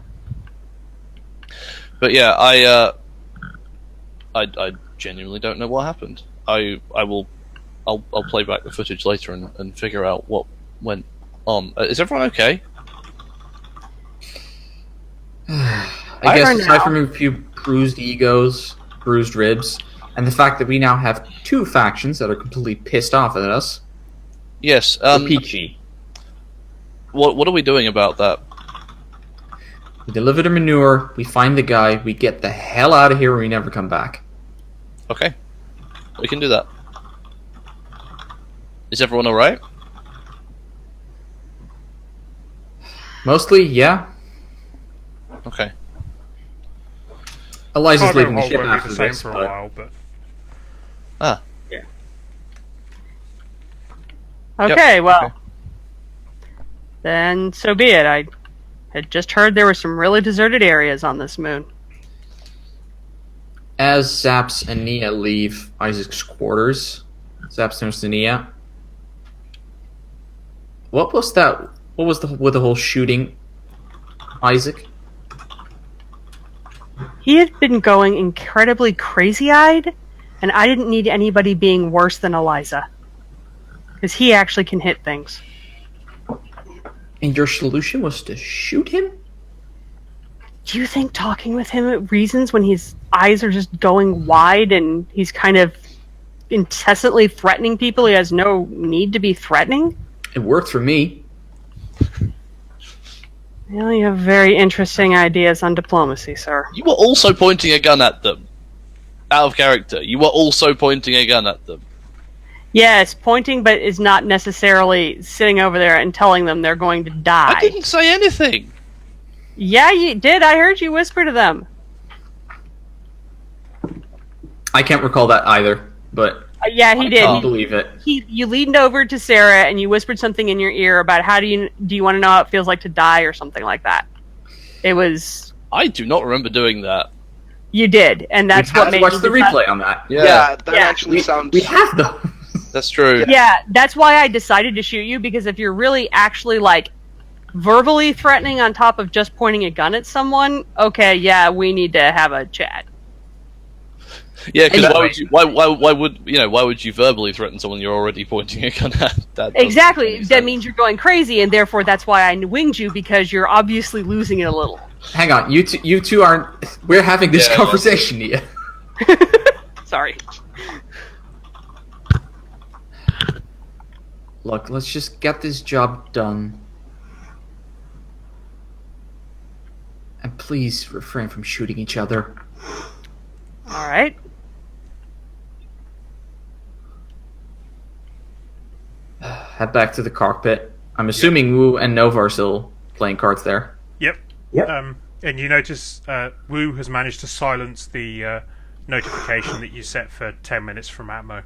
But yeah, I genuinely don't know what happened. I'll play back the footage later and figure out what went on. Is everyone okay? I I guess don't aside know. from a few bruised egos, bruised ribs, and the fact that we now have two factions that are completely pissed off at us, Yes. we're peachy. What are we doing about that? We deliver the manure, we find the guy, we get the hell out of here, and we never come back. Okay, we can do that. Is everyone all right? Mostly, yeah. Okay. Eliza's Cargo leaving the hold ship won't be after the same this, for a but while, but Ah. Okay, well. okay. Then so be it. I had just heard there were some really deserted areas on this moon. as Zaps and Nia leave Isaac's quarters, Zaps turns to Nia. What was that? What was with the whole shooting, Isaac? He had been going incredibly crazy-eyed, and I didn't need anybody being worse than Eliza. Because he actually can hit things. And your solution was to shoot him? Do you think talking with him at reasons when his eyes are just going wide and he's kind of incessantly threatening people he has no need to be threatening? It worked for me. Well, you have very interesting ideas on diplomacy, sir. You were also pointing a gun at them. Out of character. You were also pointing a gun at them. Yes, pointing, but is not necessarily sitting over there and telling them they're going to die. I didn't say anything. Yeah, you did. I heard you whisper to them. I can't recall that either, but Yeah, he did. I'll He- believe it. you leaned over to Sarah and you whispered something in your ear about do you want to know how it feels like to die or something like that. It was I do not remember doing that. you did, and that's we what have to made watch you the decide- replay on that. Yeah, that Yeah. actually sounds. We have those. That's true. Yeah, that's why I decided to shoot you, because if you're really actually like verbally threatening on top of just pointing a gun at someone, okay, yeah, we need to have a chat. Yeah, because Anyway. why would you verbally threaten someone you're already pointing a gun at? That doesn't Exactly. make any That sense. means you're going crazy, and therefore that's why I winged you, because you're obviously losing it a little. Hang on, you two aren't. We're having this Yeah, conversation, Nia. Sorry. Look, let's just get this job done. And please refrain from shooting each other. All right. Head back to the cockpit. I'm assuming Wu and Nova are still playing cards there. Yep. Yep. And you notice Wu has managed to silence the notification that you set for 10 minutes from Atmo.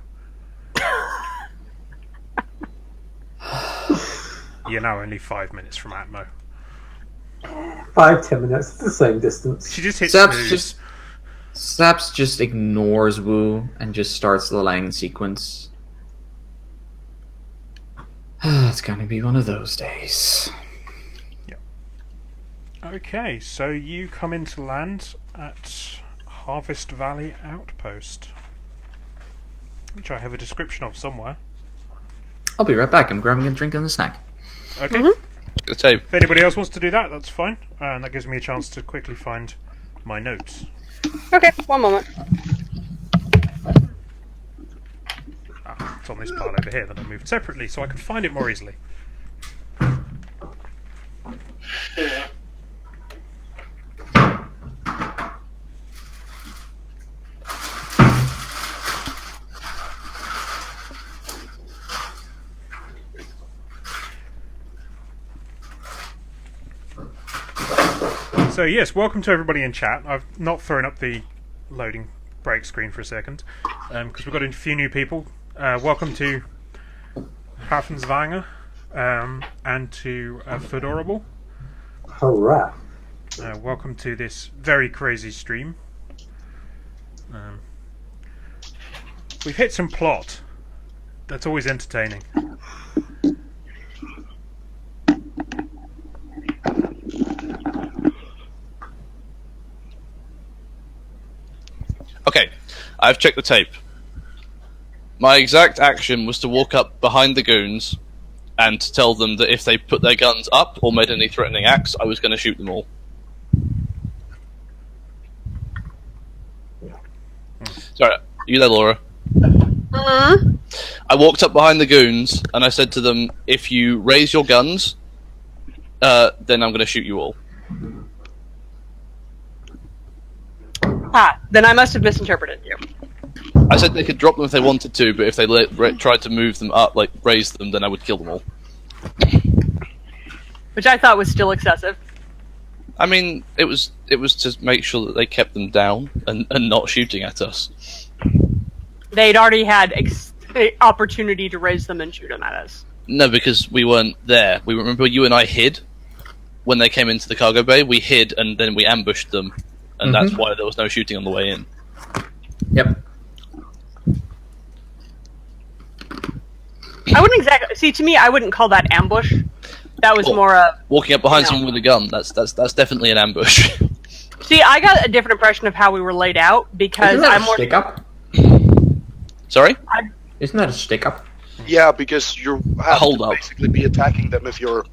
You're now only 5 minutes from Atmo. 5-10 minutes, it's the same distance. She just hit Zaps snooze. just ignores Wu and just starts the Lang sequence. It's gonna be one of those days. Okay, so you come into land at Harvest Valley Outpost, which I have a description of somewhere. I'll be right back. I'm grabbing a drink and a snack. Okay. The tape. If anybody else wants to do that, that's fine. And that gives me a chance to quickly find my notes. Okay, one moment. It's on this pile over here that I moved separately so I can find it more easily. So yes, welcome to everybody in chat. I've not thrown up the loading break screen for a second because we've got a few new people. Welcome to Hafenswanger and to Fedorable. Alright. Welcome to this very crazy stream. We've hit some plot. That's always entertaining. Okay, I've checked the tape. My exact action was to walk up behind the goons and to tell them that if they put their guns up or made any threatening acts, I was going to shoot them all. Sorry, are you there, Laura? I walked up behind the goons and I said to them, if you raise your guns, then I'm going to shoot you all. Then I must have misinterpreted you. I said they could drop them if they wanted to, but if they tried to move them up, like raise them, then I would kill them all. Which I thought was still excessive. I mean, it was to make sure that they kept them down and not shooting at us. They'd already had opportunity to raise them and shoot them at us. No, because we weren't there. We remember you and I hid when they came into the cargo bay. We hid and then we ambushed them, and that's why there was no shooting on the way in. Yep. I wouldn't exactly see. To me, I wouldn't call that ambush. That was Well, more a. Walking up behind someone with a gun, that's definitely an ambush. See, I got a different impression of how we were laid out because Isn't that I'm a more. stick up? Sorry? Isn't that a stick up? Yeah, because you have hold to up. basically be attacking them if you're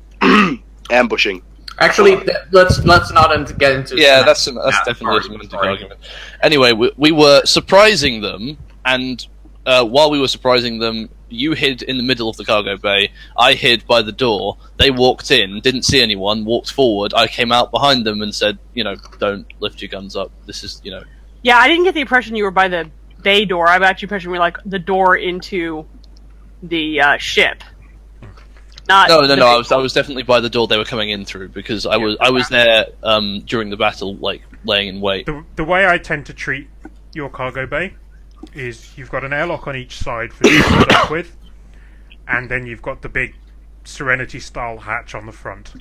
ambushing. Actually, let's not get into. Yeah, that's definitely sorry, a semantic sorry. argument. Anyway, we were surprising them, and while we were surprising them, you hid in the middle of the cargo bay. I hid by the door. They walked in, didn't see anyone, walked forward. I came out behind them and said, don't lift your guns up. This is, Yeah, I didn't get the impression you were by the bay door. I got the impression we were like the door into the ship. Not No. the I was definitely by the door they were coming in through because I was there during the battle, like laying in wait. The way I tend to treat your cargo bay is you've got an airlock on each side for you to start with, and then you've got the big Serenity-style hatch on the front.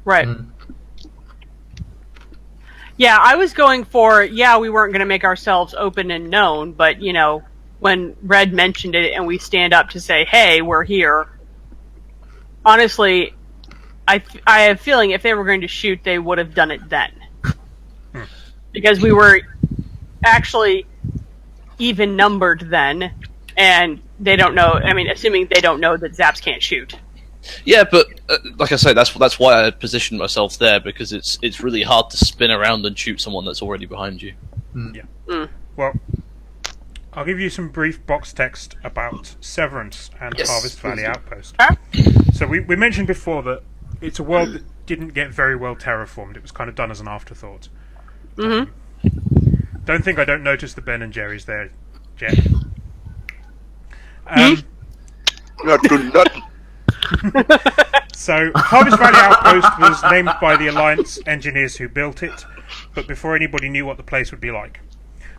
Right. Yeah, I was going for, we weren't going to make ourselves open and known, but, when Red mentioned it and we stand up to say, hey, we're here, honestly, I have a feeling if they were going to shoot, they would have done it then. Because we were actually even numbered then, and they don't know, assuming they don't know that Zaps can't shoot. Yeah, but like I say, that's why I positioned myself there because it's really hard to spin around and shoot someone that's already behind you. Well, I'll give you some brief box text about Severance and Yes, Harvest Valley please do. Outpost. Huh? So we mentioned before that it's a world that didn't get very well terraformed. It was kind of done as an afterthought. Mm-hmm. Don't think I don't notice the Ben and Jerry's there, Jet. Um, Not good. So, Harvest Valley Outpost was named by the Alliance engineers who built it, but before anybody knew what the place would be like.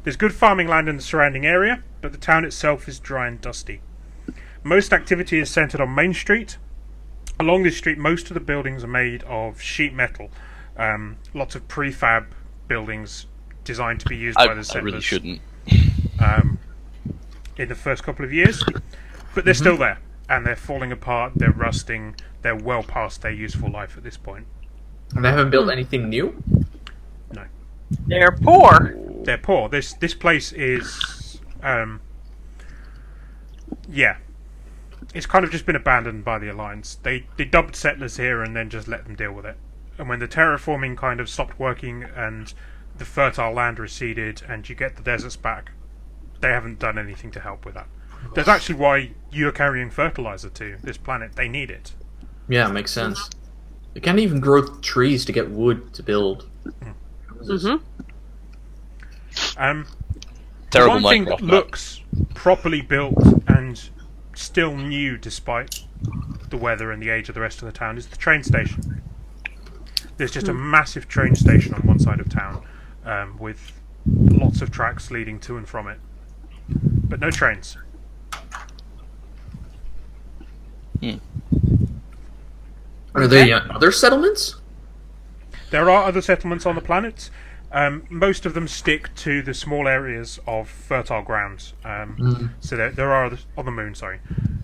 There's good farming land in the surrounding area, but the town itself is dry and dusty. Most activity is centred on Main Street. Along this street, most of the buildings are made of sheet metal. Lots of prefab buildings designed to be used by the I settlers. really shouldn't. In the first couple of years, but they're still there, and they're falling apart, they're rusting, they're well past their useful life at this point. And they haven't built anything new? No. They're poor. They're poor. This place is, yeah, it's kind of just been abandoned by the Alliance. They dumped settlers here and then just let them deal with it. And when the terraforming kind of stopped working and the fertile land receded and you get the deserts back, they haven't done anything to help with that. That's actually why you're carrying fertilizer to this planet. They need it. Yeah, makes sense. They can't even grow trees to get wood to build. Mm-hmm. Terrible One thing Minecraft that map. looks properly built and still new despite the weather and the age of the rest of the town is the train station. There's just a massive train station on one side of town with lots of tracks leading to and from it. But no trains. Are there other settlements? There are other settlements on the planet. Most of them stick to the small areas of fertile ground. So there are others, on the moon. Sorry.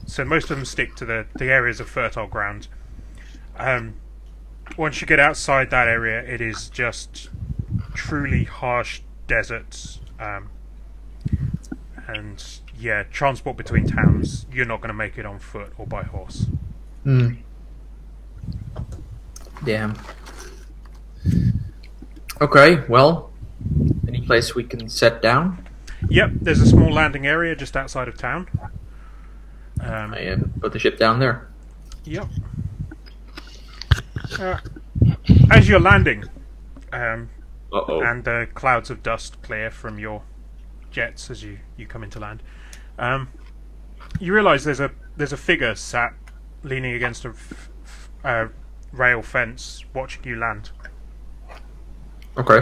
So most of them stick to the areas of fertile ground. Once you get outside that area, it is just truly harsh deserts. And yeah, transport between towns, you're not going to make it on foot or by horse. Damn. Okay, well, any place we can set down? Yep, there's a small landing area just outside of town. I put the ship down there. Yep. As you're landing, Uh-oh. and the clouds of dust clear from your jets as you come into land, you realise there's a figure sat leaning against a rail fence, watching you land. Okay.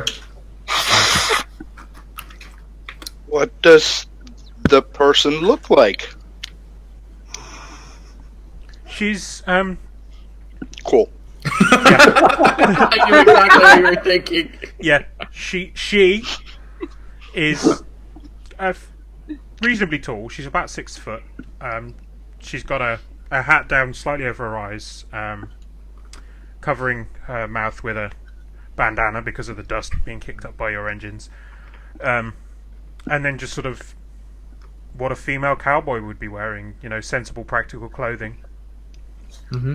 What does the person look like? She's Cool. I knew exactly what you were thinking. yeah, she is reasonably tall. She's about 6 foot. She's got a hat down slightly over her eyes, covering her mouth with a bandana because of the dust being kicked up by your engines. And then just sort of what a female cowboy would be wearing, sensible, practical clothing. Mm-hmm.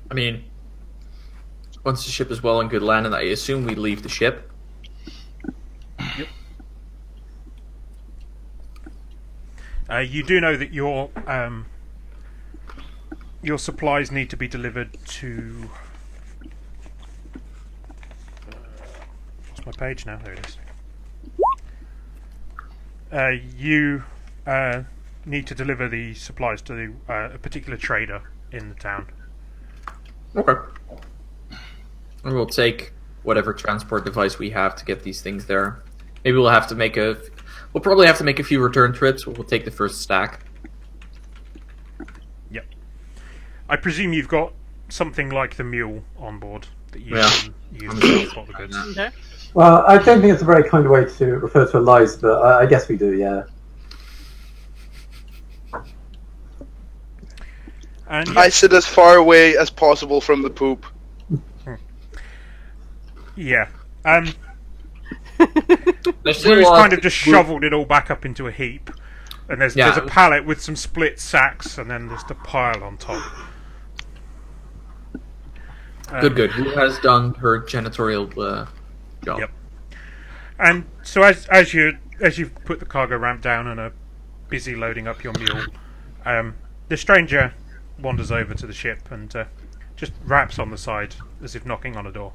I mean, once the ship is well and good landing, I assume we leave the ship. You do know that your supplies need to be delivered to. What's my page now? There it is. You need to deliver the supplies to a particular trader in the town. Okay. And we'll take whatever transport device we have to get these things there. Maybe we'll have to make We'll probably have to make a few return trips, but we'll take the first stack. Yep. I presume you've got something like the mule on board that you Yeah. can use to transport the goods. Okay. Well, I don't think it's a very kind way to refer to Eliza, but I guess we do, yeah. And I sit as far away as possible from the poop. yeah. There's still a Rue's lot kind of just shoveled it all back up into a heap, and there's a pallet with some split sacks, and then just a pile on top. Good. Who has done her janitorial job? Yep. And so as you've put the cargo ramp down and are busy loading up your mule, the stranger wanders over to the ship and just raps on the side as if knocking on a door.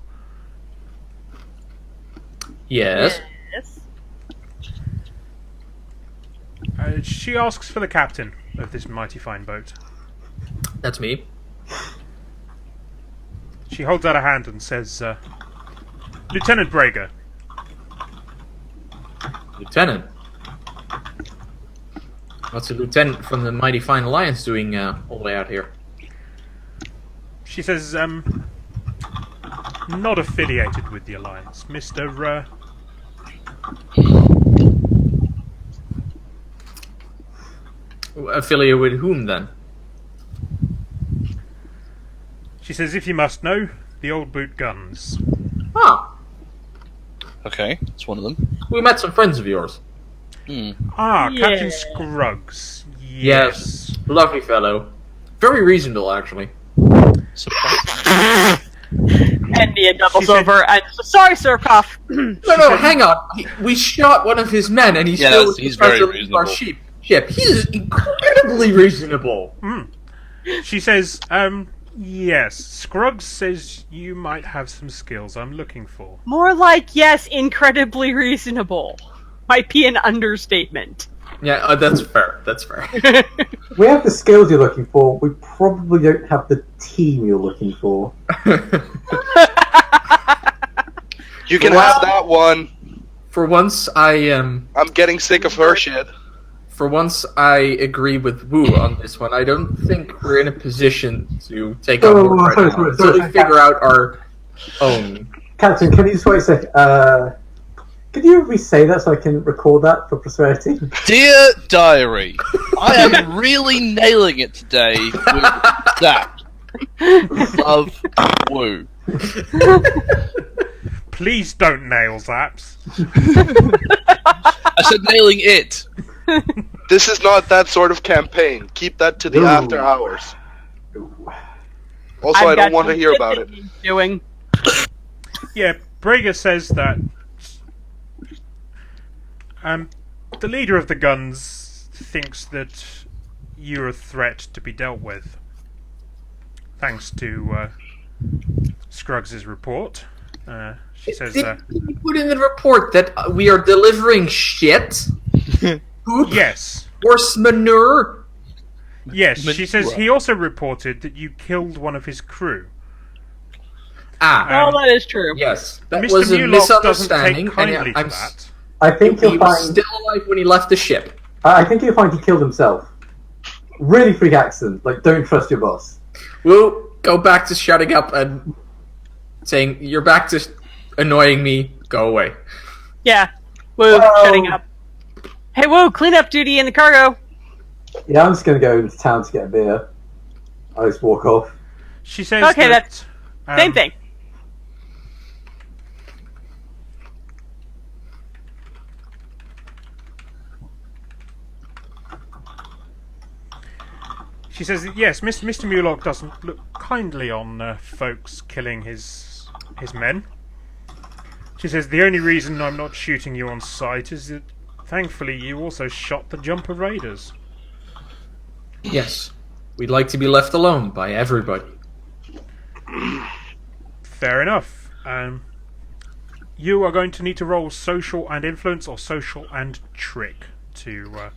Yes. Yes. She asks for the captain of this mighty fine boat. That's me. She holds out a hand and says, Lieutenant Brager. Lieutenant. What's a lieutenant from the Mighty Fine Alliance doing all the way out here? She says, not affiliated with the Alliance. Mr. Affiliated with whom, then? She says, if you must know, the old boot guns. Ah, Okay, it's one of them. we met some friends of yours. Ah, Yeah. Captain Scruggs. Yes. Lovely fellow. Very reasonable, actually. Surprise. And Nia doubles She said- over and sorry, sir, cough. No, hang on. We shot one of his men, and he's Yeah, still he's trying very to leave our reasonable. ship. He's incredibly reasonable. She says, yes, Scruggs says you might have some skills I'm looking for. More like, yes, incredibly reasonable. Might be an understatement. Yeah, that's fair. That's fair. We have the skills you're looking for. We probably don't have the team you're looking for. You can have that one. For once, I'm getting sick of her shit. For once, I agree with Wu on this one. I don't think we're in a position to take on board right now until we figure out our own. Captain, can you just wait a sec? Could you re-say that so I can record that for posterity? Dear Diary, I am really nailing it today with that. Love, Woo. Please don't nail Zaps. I said nailing it. This is not that sort of campaign. Keep that to the Ooh. after hours. Also, I don't want to hear about it. Doing. Yeah, Brager says that the leader of the guns thinks that you're a threat to be dealt with. Thanks to Scruggs' report. She says, Did you put in the report that we are delivering shit? Poop? yes. Horse manure? Yes, she says Manure. he also reported that you killed one of his crew. Ah, Oh, that is true. yes. That Mr. was a Mulock doesn't misunderstanding. take kindly to I'm that. I think he you'll was find. still alive when he left the ship. I think you'll find he killed himself. Really freak accident. Like, don't trust your boss. We'll go back to shutting up and saying, you're back to annoying me, go away. Yeah. Woo, Whoa. shutting up. Hey, Woo, clean up duty in the cargo. Yeah, I'm just gonna go into town to get a beer. I just walk off. She says Okay, that, that's same thing. She says that, yes, Mr. Mulock doesn't look kindly on folks killing his men. She says the only reason I'm not shooting you on sight is that thankfully you also shot the jumper raiders. Yes. We'd like to be left alone by everybody. Fair enough. You are going to need to roll social and influence or social and trick to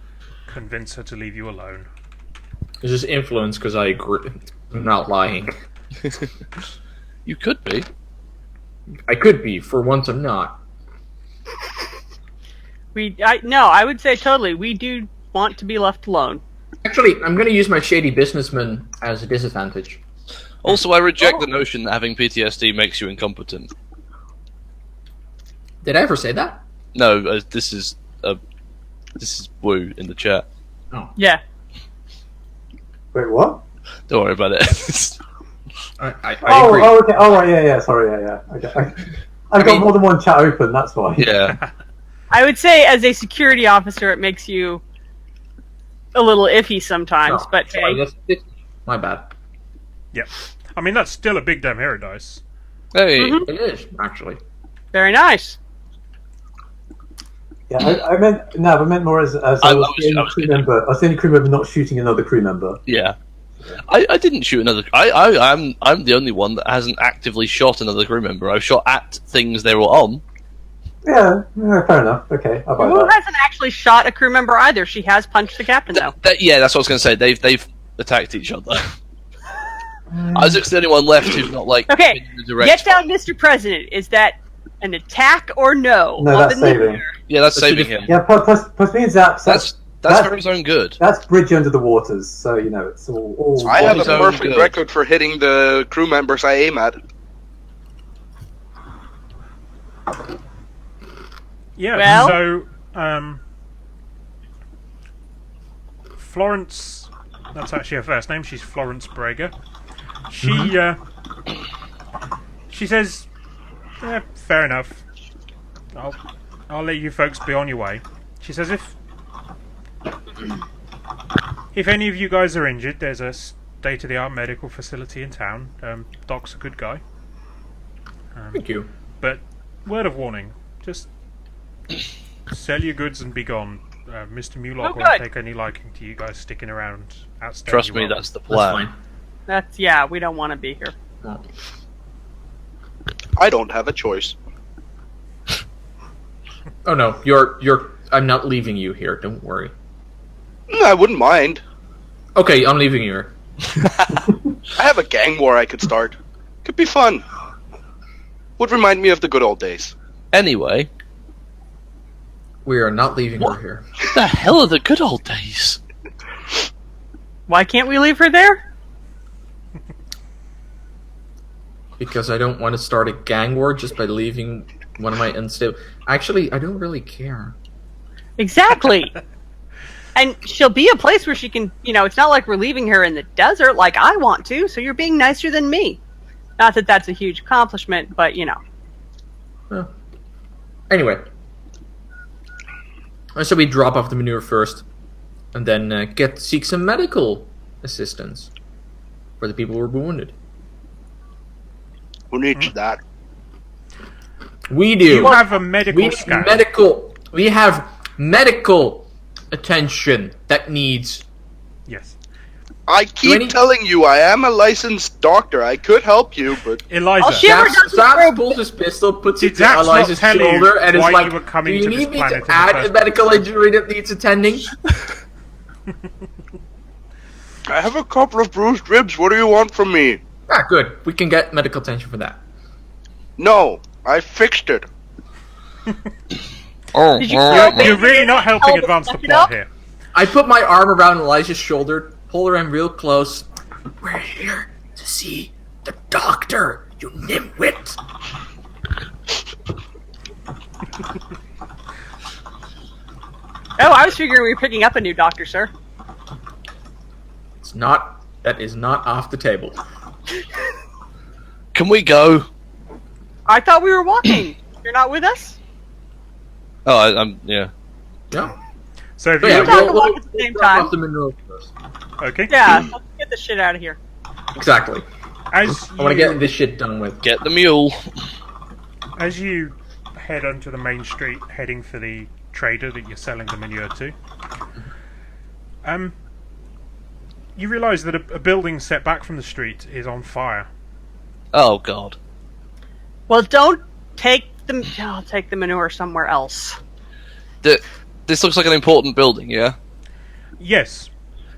convince her to leave you alone. This is influence because I agree. I'm not lying. You could be. I could be. For once, I'm not. I would say totally. We do want to be left alone. Actually, I'm going to use my shady businessman as a disadvantage. Also, I reject the notion that having PTSD makes you incompetent. Did I ever say that? No, this is Woo in the chat. Yeah. Wait, what? Don't worry about it. I Oh, agree. oh, okay. Oh, right, yeah. Sorry, yeah. Okay. I've got more than one chat open. That's why. Yeah. I would say as a security officer, it makes you a little iffy sometimes, No, but sorry, hey. that's my bad. Yep. I mean, that's still a big damn hero dice. Hey. Mhm. It is, actually. Very nice. Yeah, I meant more as I was the only crew member. I was the only crew member not shooting another crew member. Yeah. I didn't shoot another. I'm the only one that hasn't actively shot another crew member. I've shot at things they were on. Yeah, fair enough. Okay, I'll buy Who that. hasn't actually shot a crew member either? She has punched the captain though. Yeah, that's what I was going to say. They've attacked each other. Isaac's the only one left who's not like. Okay, in the direct get down, Mr. President. Is that an attack or no? No, on that's the saving. nuclear? Yeah, that's saving him. Yeah, plus me and Zaps. That's for his own good. That's bridge under the waters. So it's all. I have a his own perfect good. record for hitting the crew members I aim at. Yeah. Well- So, Florence. That's actually her first name. She's Florence Brager. She says, "Yeah, fair enough. I'll let you folks be on your way." She says, if any of you guys are injured, there's a state-of-the-art medical facility in town. Doc's a good guy. Thank you. But word of warning, just sell your goods and be gone. Mr. Mulock Oh, won't good. take any liking to you guys sticking around outstaying Trust your me, welcome. that's the That's plan. fine. We don't want to be here. No. I don't have a choice. Oh no, you're. I'm not leaving you here. Don't worry. I wouldn't mind. Okay, I'm leaving you here. I have a gang war I could start. Could be fun. Would remind me of the good old days. Anyway, We are not leaving What? her here. the hell are the good old days? Why can't we leave her there? Because I don't want to start a gang war just by leaving one of my unstable. Actually, I don't really care. Exactly. And she'll be a place where she can, it's not like we're leaving her in the desert like I want to, so you're being nicer than me. Not that that's a huge accomplishment, but Anyway, so we drop off the manure first, and then seek some medical assistance for the people who were wounded. Who needs that? We do. You have a medical We need scan. medical. We have medical attention that needs. Yes. I keep any- telling you I am a licensed doctor. I could help you, but Eliza, I'll share- Zap pulls his pistol, puts Did it Zax to not Eliza's tell you shoulder, and is why like, you were coming "Do you to this need me planet in to the add first a medical injury that needs attending?" I have a couple of bruised ribs. What do you want from me? Ah, good. We can get medical attention for that. No, I fixed it. Oh, Did you you're really not helping Help advance the fuck it plot up? here. I put my arm around Elijah's shoulder, pull her in real close. We're here to see the doctor, you nimwit. Oh, I was figuring we were picking up a new doctor, sir. It's not. That is not off the table. Can we go? I thought we were walking. You're not with us? Oh, I'm yeah. No. So if But you yeah, We're talking about at the same drop time. off the mineral first. okay, Yeah, let's get the shit out of here. Exactly. as I want to get this shit done with. Get the mule. as you head onto the main street, heading for the trader that you're selling the manure to, you realise that a building set back from the street is on fire. Oh God. Well, don't take the. I'll take the manure somewhere else. This looks like an important building, yeah? Yes.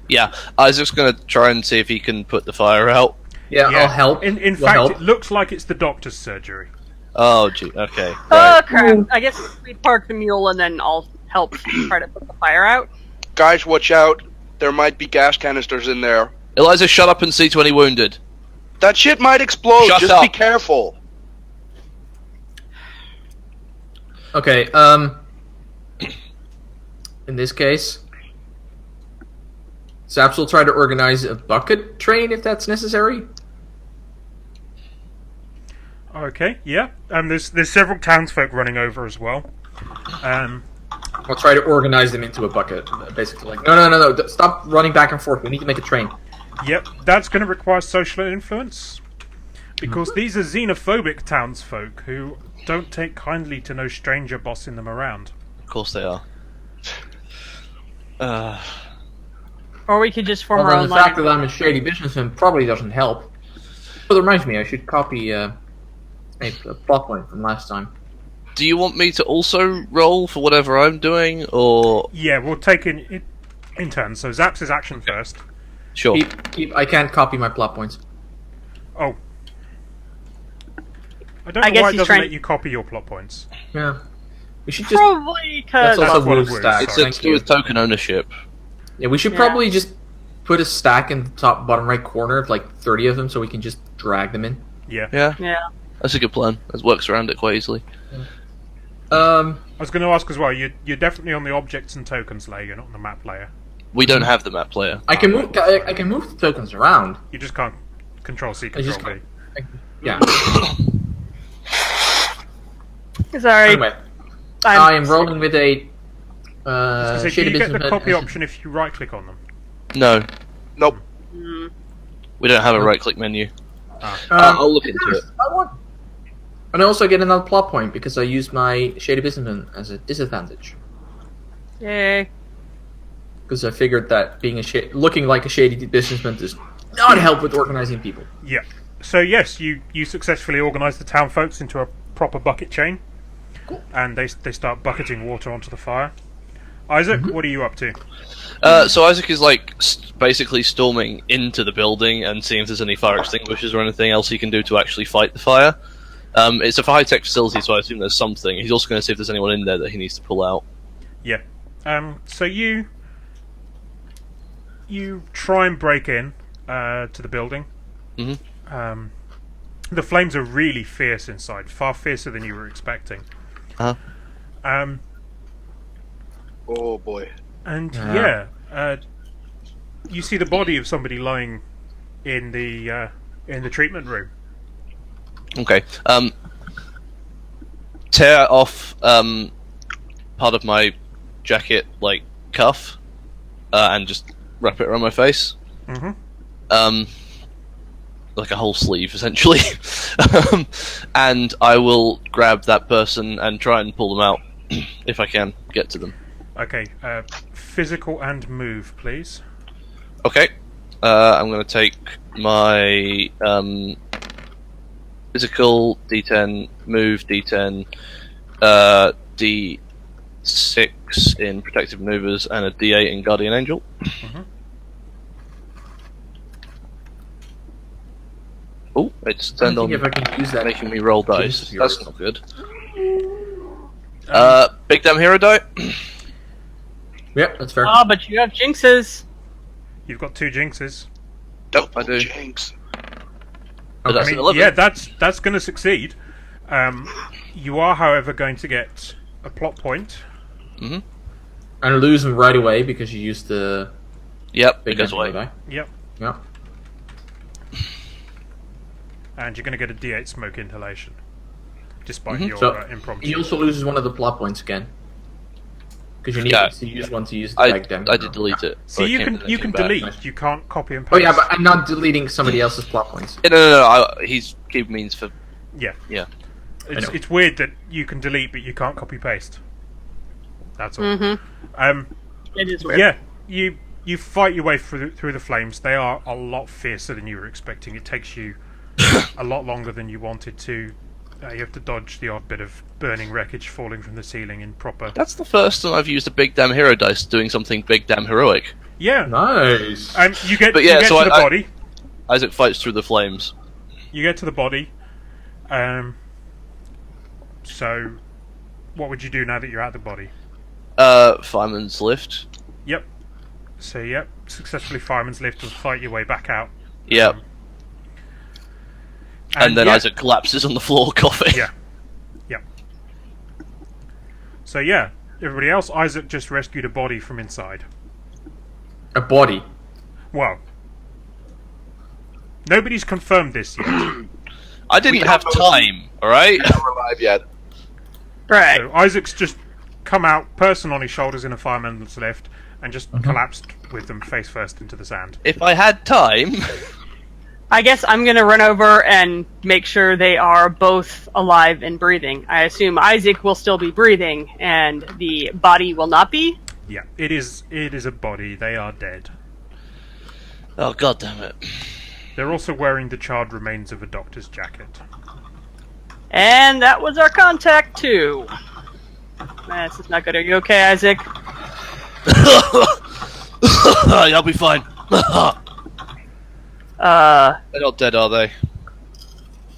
Yeah. Isaac's gonna try and see if he can put the fire out. Yeah, Yeah. I'll help. In We'll fact, help. it looks like it's the doctor's surgery. Oh, gee. Okay. Oh Right. crap! I guess we park the mule and then I'll help try to put the fire out. Guys, watch out. There might be gas canisters in there. Eliza, shut up and see to any wounded. That shit might explode. Shut Just up. be careful. Okay, in this case, Zaps will try to organize a bucket train if that's necessary. Okay, yeah. There's several townsfolk running over as well. I'll try to organize them into a bucket, basically. Like, no, stop running back and forth. We need to make a train. Yep, that's going to require social influence. Because these are xenophobic townsfolk who don't take kindly to no stranger bossing them around. Of course they are. Or we could just form our Although own the line. fact that I'm a shady businessman probably doesn't help. But it reminds me, I should copy a plot point from last time. Do you want me to also roll for whatever I'm doing, or Yeah, we'll take in turn. So Zaps' action first. sure? Keep. I can't copy my plot points. Oh. I don't I know guess why it he's doesn't trying- let you copy your plot points. Yeah. We should just. Probably because That's also what it move was, stack. It's sorry. to do with token ownership. Yeah, we should Yeah. probably just put a stack in the top bottom right corner of like 30 of them, so we can just drag them in. Yeah. Yeah, yeah. that's a good plan. It works around it quite easily. I was going to ask as well, you're definitely on the objects and tokens layer, you're not on the map layer. We don't have the map player. I can move. I can move the tokens around. You just can't control C, I just control V. Yeah. Sorry. Anyway, I am rolling with a. So do shady you get the businessman copy as- option if you right click on them? No, Nope. we don't have a right-click menu. I'll look into it. I want. And I also get another plot point because I use my shady businessman as a disadvantage. Yay. Because I figured that being looking like a shady businessman does not help with organizing people. Yeah. So yes, you successfully organised the town folks into a proper bucket chain. Cool. And they start bucketing water onto the fire. Isaac, what are you up to? So Isaac is like basically storming into the building and seeing if there's any fire extinguishers or anything else he can do to actually fight the fire. It's a high-tech facility, so I assume there's something. He's also going to see if there's anyone in there that he needs to pull out. Yeah. So you try and break in to the building. Mhm. The flames are really fierce inside, far fiercer than you were expecting. Uh-huh. Oh boy. And Yeah. you see the body of somebody lying in the treatment room. Okay. Tear off part of my jacket, like cuff, and just wrap it around my face. Mm-hmm. Like a whole sleeve, essentially. And I will grab that person and try and pull them out if I can get to them. Okay. Physical and move, please. Okay. I'm going to take my physical D10, move D10, D6 in protective maneuvers, and a D8 in guardian angel. Oh, it's I turned think on, if I can use that. making me roll dice. Jesus, That's yours. not good. Big damn hero die. Yep, that's fair. Oh, but you have jinxes. You've got 2 jinxes. I do. Jinx. But that's I an mean, 11. yeah, that's going to succeed. You are, however, going to get a plot point. And lose them right away because you used the Yep, big it goes damage away. die. Yep. Yep. And you're going to get a D8 smoke inhalation, despite your So, impromptu. He also loses one of the plot points again. Because you need Yeah. to use one to use the I bag damage. did delete it. See, but it you came- can it you came can back. delete. You can't copy and paste. Oh yeah, but I'm not deleting somebody else's plot points. Yeah, no. He's give means for yeah, yeah. it's know. it's weird that you can delete, but you can't copy paste. That's all. Mm-hmm. It is weird. Yeah, you fight your way through the flames. They are a lot fiercer than you were expecting. It takes you a lot longer than you wanted to. You have to dodge the odd bit of burning wreckage falling from the ceiling in proper. That's the first time I've used a big damn hero dice doing something big damn heroic. Yeah. Nice. You get But yeah, you get so to the I- body. Isaac fights through the flames. You get to the body. So, what would you do now that you're at the body? Fireman's lift. Yep. So, yep, successfully fireman's lift and fight your way back out. Yep. And then yeah, Isaac collapses on the floor coughing. Yeah. Yep. So, yeah, everybody else, Isaac just rescued a body from inside. A body. Well, nobody's confirmed this yet. I didn't have time, alright? Not alive yet. Right. So, Isaac's just come out, person on his shoulders in a fireman's lift, and just collapsed with them face first into the sand. If I had time. I guess I'm going to run over and make sure they are both alive and breathing. I assume Isaac will still be breathing, and the body will not be. Yeah, it is a body. They are dead. Oh, god damn it. They're also wearing the charred remains of a doctor's jacket. And that was our contact, too. This is not good. Are you okay, Isaac? I'll be fine. They're not dead, are they?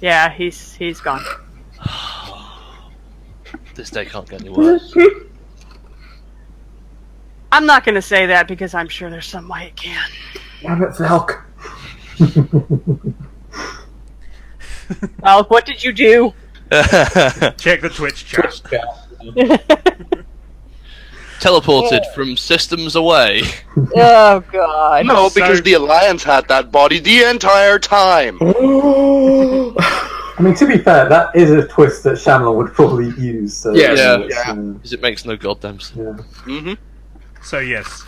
Yeah, he's gone. This day can't get any worse. I'm not going to say that because I'm sure there's some way it can. Damn it, Velk. Well, what did you do? Check the Twitch chat. Teleported from systems away. Oh, God. No, because the Alliance had that body the entire time. I mean, to be fair, that is a twist that Shamla would probably use. So Yes. Yeah. Because it makes no goddamn sense. Yeah. Mm-hmm. So yes,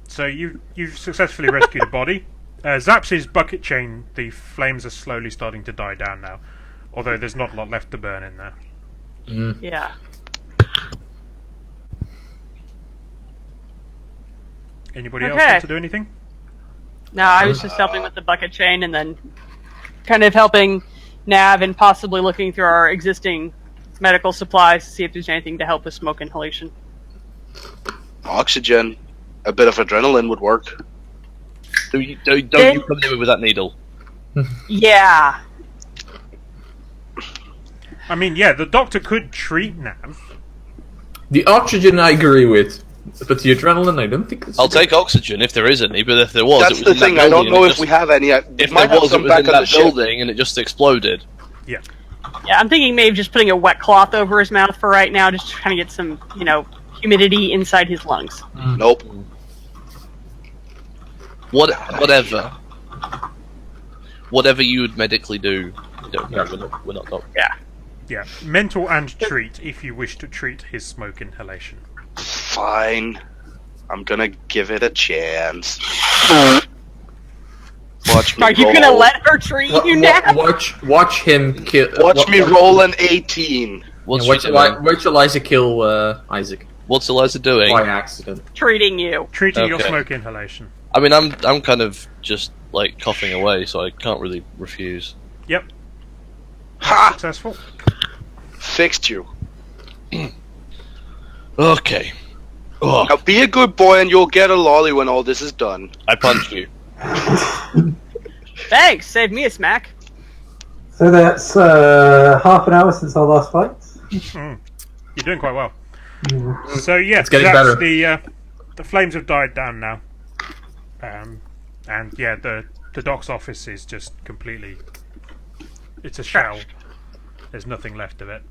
so you've successfully rescued a body. Zaps's bucket chain, the flames are slowly starting to die down now, although there's not a lot left to burn in there. Yeah. Anybody else Okay. want to do anything? No, I was just helping with the bucket chain and then kind of helping Nav and possibly looking through our existing medical supplies to see if there's anything to help with smoke inhalation. Oxygen. A bit of adrenaline would work. Don't you come near me with that needle. Yeah. I mean, yeah, the doctor could treat Nav. The oxygen I agree with, but the adrenaline I don't think. I'll take oxygen if there is any, but if there was, That's it the was in that thing. I don't building know and it if we have any. If might there have was, it some was back in on that the ship. building and it just exploded. Yeah. Yeah, I'm thinking maybe just putting a wet cloth over his mouth for right now, just to kind of get some, humidity inside his lungs. Nope. Whatever. Whatever you would medically do, we don't know. We're not doctors. Yeah. Yeah, mental and treat if you wish to treat his smoke inhalation. Fine. I'm gonna give it a chance. Watch me Are you roll. gonna let her treat you now? Watch him kill. Watch me roll an 18. What's Watch she doing? Eliza kill Isaac What's Eliza doing? by accident. Treating you. Treating your Okay. smoke inhalation. I mean, I'm kind of just like coughing away, so I can't really refuse. Yep, Ha! successful. Fixed you. Okay. Oh, Now be a good boy and you'll get a lolly when all this is done. I punched you. Thanks, saved me a smack. So that's half an hour since our last fight. You're doing quite well. So yeah, It's getting that's better. the flames have died down now, and yeah, the doc's office is just completely. It's a shell. There's nothing left of it.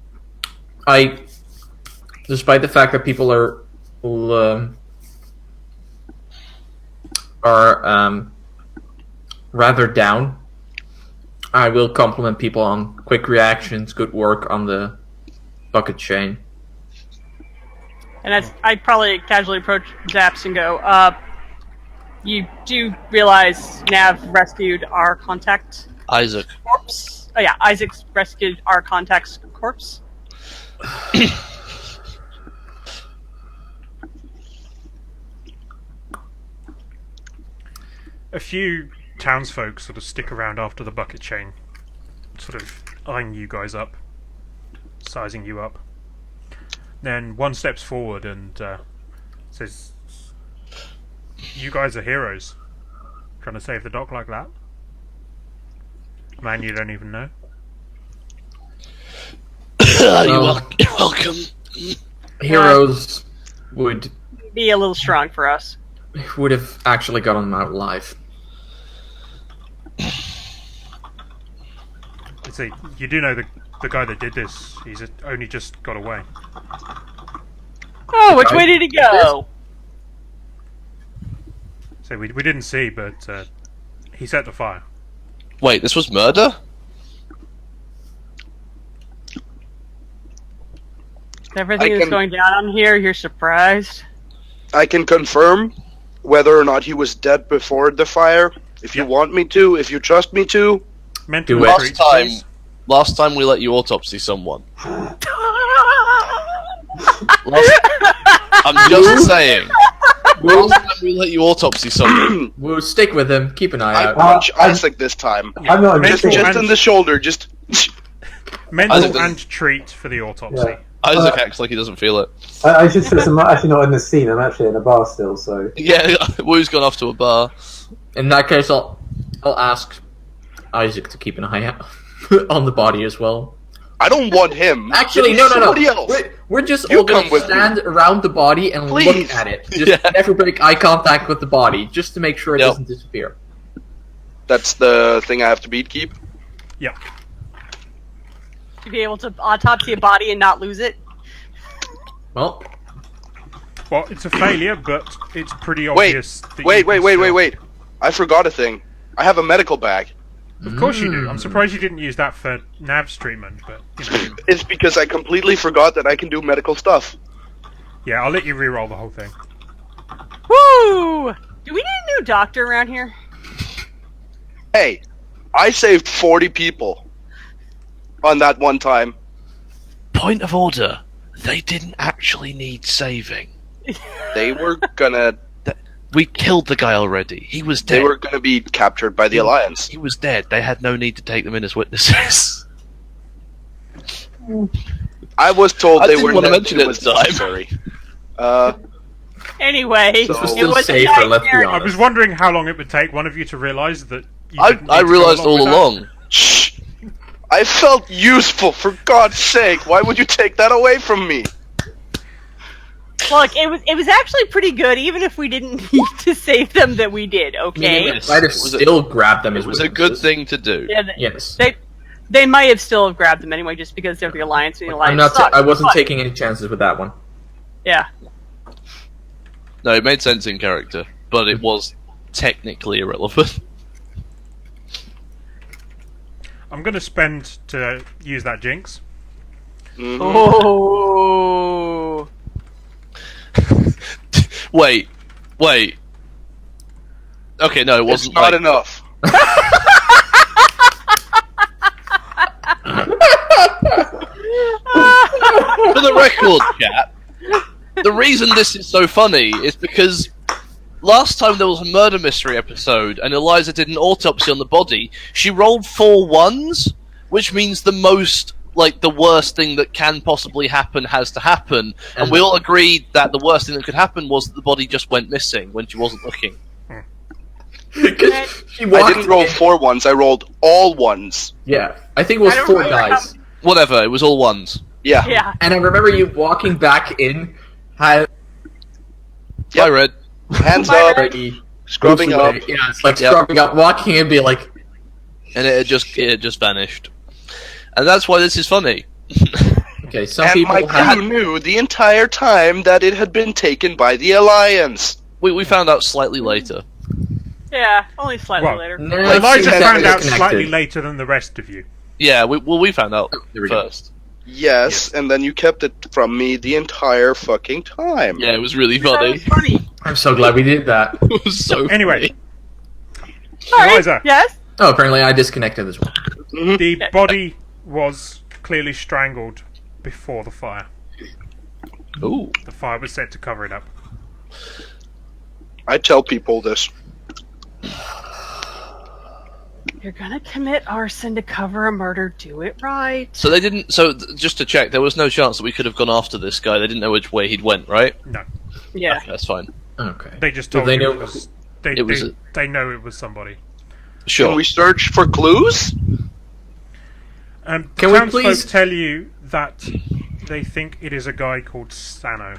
Despite the fact that people are rather down, I will compliment people on quick reactions, good work on the bucket chain. And I'd probably casually approach Zaps and go, you do realize Nav rescued our contact Isaac. corpse? Oh yeah, Isaac's rescued our contact's corpse. A few townsfolk sort of stick around after the bucket chain, sort of eyeing you guys up, sizing you up. Then one steps forward and says, "You guys are heroes. Trying to save the doc like that? Man you don't even know." You're welcome. Heroes would Be a little strong for us. have actually gotten them out alive. See, you do know the guy that did this. He's only just got away. Oh, which way did he go? So we didn't see, but he set the fire. Wait, this was murder? Everything I that's can- going down on here, you're surprised? I can confirm whether or not he was dead before the fire. If you want me to, if you trust me to. Mental Do it. retreats, please. Last time we let you autopsy someone. I'm just saying. Last time we let you autopsy someone. We'll stick with him. Keep an eye I out. punch Isaac this time. I'm not Mental understanding. Just in the shoulder, just. Mental Isaac- and treat for the autopsy. Yeah. Isaac acts like he doesn't feel it. I should stress I'm actually not in the scene. I'm actually in a bar still. So Yeah, Woo's gone off to a bar. In that case, I'll ask Isaac to keep an eye out on the body as well. I don't want him. Actually, Give no. me somebody else. We're just You all going come to with me. stand around the body and look Please. at it. Just Yeah. never break eye contact with the body, just to make sure it Yep. doesn't disappear. That's the thing I have to beat, Keep. Yeah. To be able to autopsy a body and not lose it. Well, Well, it's a failure, but it's pretty Wait, obvious. that you wait, can wait. still- I forgot a thing. I have a medical bag. Of course you do. I'm surprised you didn't use that for Nav's treatment, but you know. It's because I completely forgot that I can do medical stuff. Yeah, I'll let you re-roll the whole thing. Woo! Do we need a new doctor around here? Hey, I saved 40 people on that one time. Point of order. They didn't actually need saving. They were gonna. We killed the guy already. He was dead. They were gonna be captured by the Alliance. He was dead. They had no need to take them in as witnesses. I was told I they didn't were wanna not mention it at the time. necessary. Anyway, This this was It still was a safer, let's be nightmare. I honest. was wondering how long it would take one of you to realise that you I didn't need to go realised along all with that. along. Shh. I felt useful, for God's sake. Why would you take that away from me? Look, it was actually pretty good, even if we didn't need to save them. That we did, okay? Yes. Might have It was a- still grabbed them as It was a good witnesses. thing to do. Yeah, Yes. they might have still have grabbed them anyway, just because they're the Alliance. And the Alliance I'm not. sucks, I wasn't but- taking any chances with that one. Yeah. No, it made sense in character, but it was technically irrelevant. I'm going to spend to use that jinx. Mhm. Oh. Wait. Okay, no, it It's wasn't not like, enough. For the record, chat, the reason this is so funny is because last time there was a murder mystery episode and Eliza did an autopsy on the body, she rolled 4 ones, which means the most, like, the worst thing that can possibly happen has to happen. And we all agreed that the worst thing that could happen was that the body just went missing when she wasn't looking. Because she I walked didn't roll in- 4 ones, I rolled all ones. Yeah, I think it was I don't 4 remember guys. Whatever, it was all ones. Yeah. Yeah. And I remember you walking back in, had Bye, Red. Hands Bye, up, Red. scrubbing up. Yeah, it's like Yep. scrubbing up, walking in, be like, And it had just vanished. And that's why this is funny. okay, some And people my had. crew knew the entire time that it had been taken by the Alliance. We found out slightly later. Yeah, only slightly Well, later. No, Elijah that found was out connected. slightly later than the rest of you. Yeah, we found out There we go. first. Yes, and then you kept it from me the entire fucking time. Yeah, it was really That funny. was funny. I'm so glad we did that. It was so Anyway, funny. Sorry. Eliza. Yes. Oh, apparently I disconnected as well. the body was clearly strangled before the fire. Ooh. The fire was set to cover it up. I tell people this. You're gonna commit arson to cover a murder. Do it right. So they didn't. So just to check, there was no chance that we could have gone after this guy. They didn't know which way he'd went, right? No, Yeah. Okay, that's fine. Okay. they just Did told they you know- it was. They, it was they, a- they know it was somebody. Sure. Can we search for clues? The Can we townsfolk please- tell you that they think it is a guy called Sano?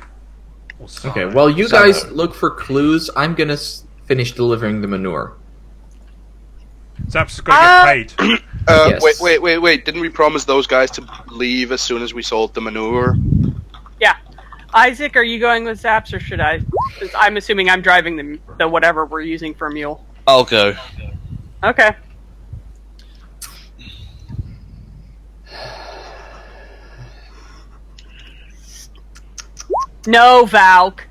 Or Sano. Okay, well, you Sano. guys look for clues. I'm gonna finish delivering the manure. Zap's gonna get paid. Yes. Wait. Didn't we promise those guys to leave as soon as we sold the manure? Yeah. Isaac, are you going with Zaps or should I? Since I'm assuming I'm driving the whatever we're using for a mule. I'll go. Okay. No, Valk.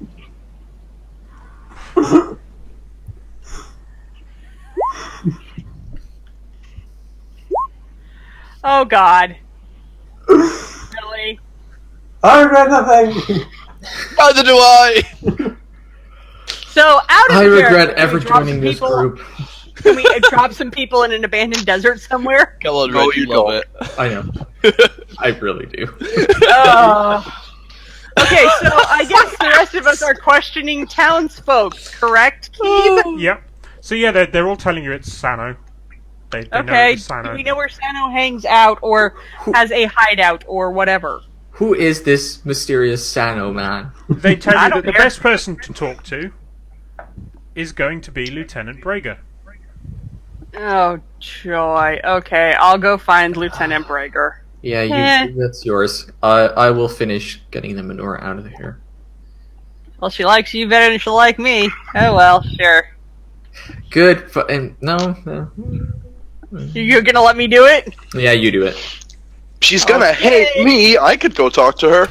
Oh God. Really? I regret nothing. Neither do I. So out of I here, regret can we ever drop joining some this people- group. Can we drop some people in an abandoned desert somewhere? Come on, No, Red, you you love don't. it. I know. I really do. Okay, so I guess the rest of us are questioning townsfolk, correct, Keith? Yep. So yeah, they're all telling you it's Sano. They know Okay, it's do Sano. we know where Sano hangs out or has a hideout or whatever? Who is this mysterious Sano man? They tell I you don't that the care. best person to talk to is going to be Lieutenant Brager. Oh, joy. Okay, I'll go find Lieutenant Brager. Yeah, Eh. that's yours. I will finish getting the manure out of here. Well, she likes you better than she'll like me. Oh well, sure. Good, and no. You're gonna let me do it? Yeah, you do it. She's gonna Okay. hate me. I could go talk to her.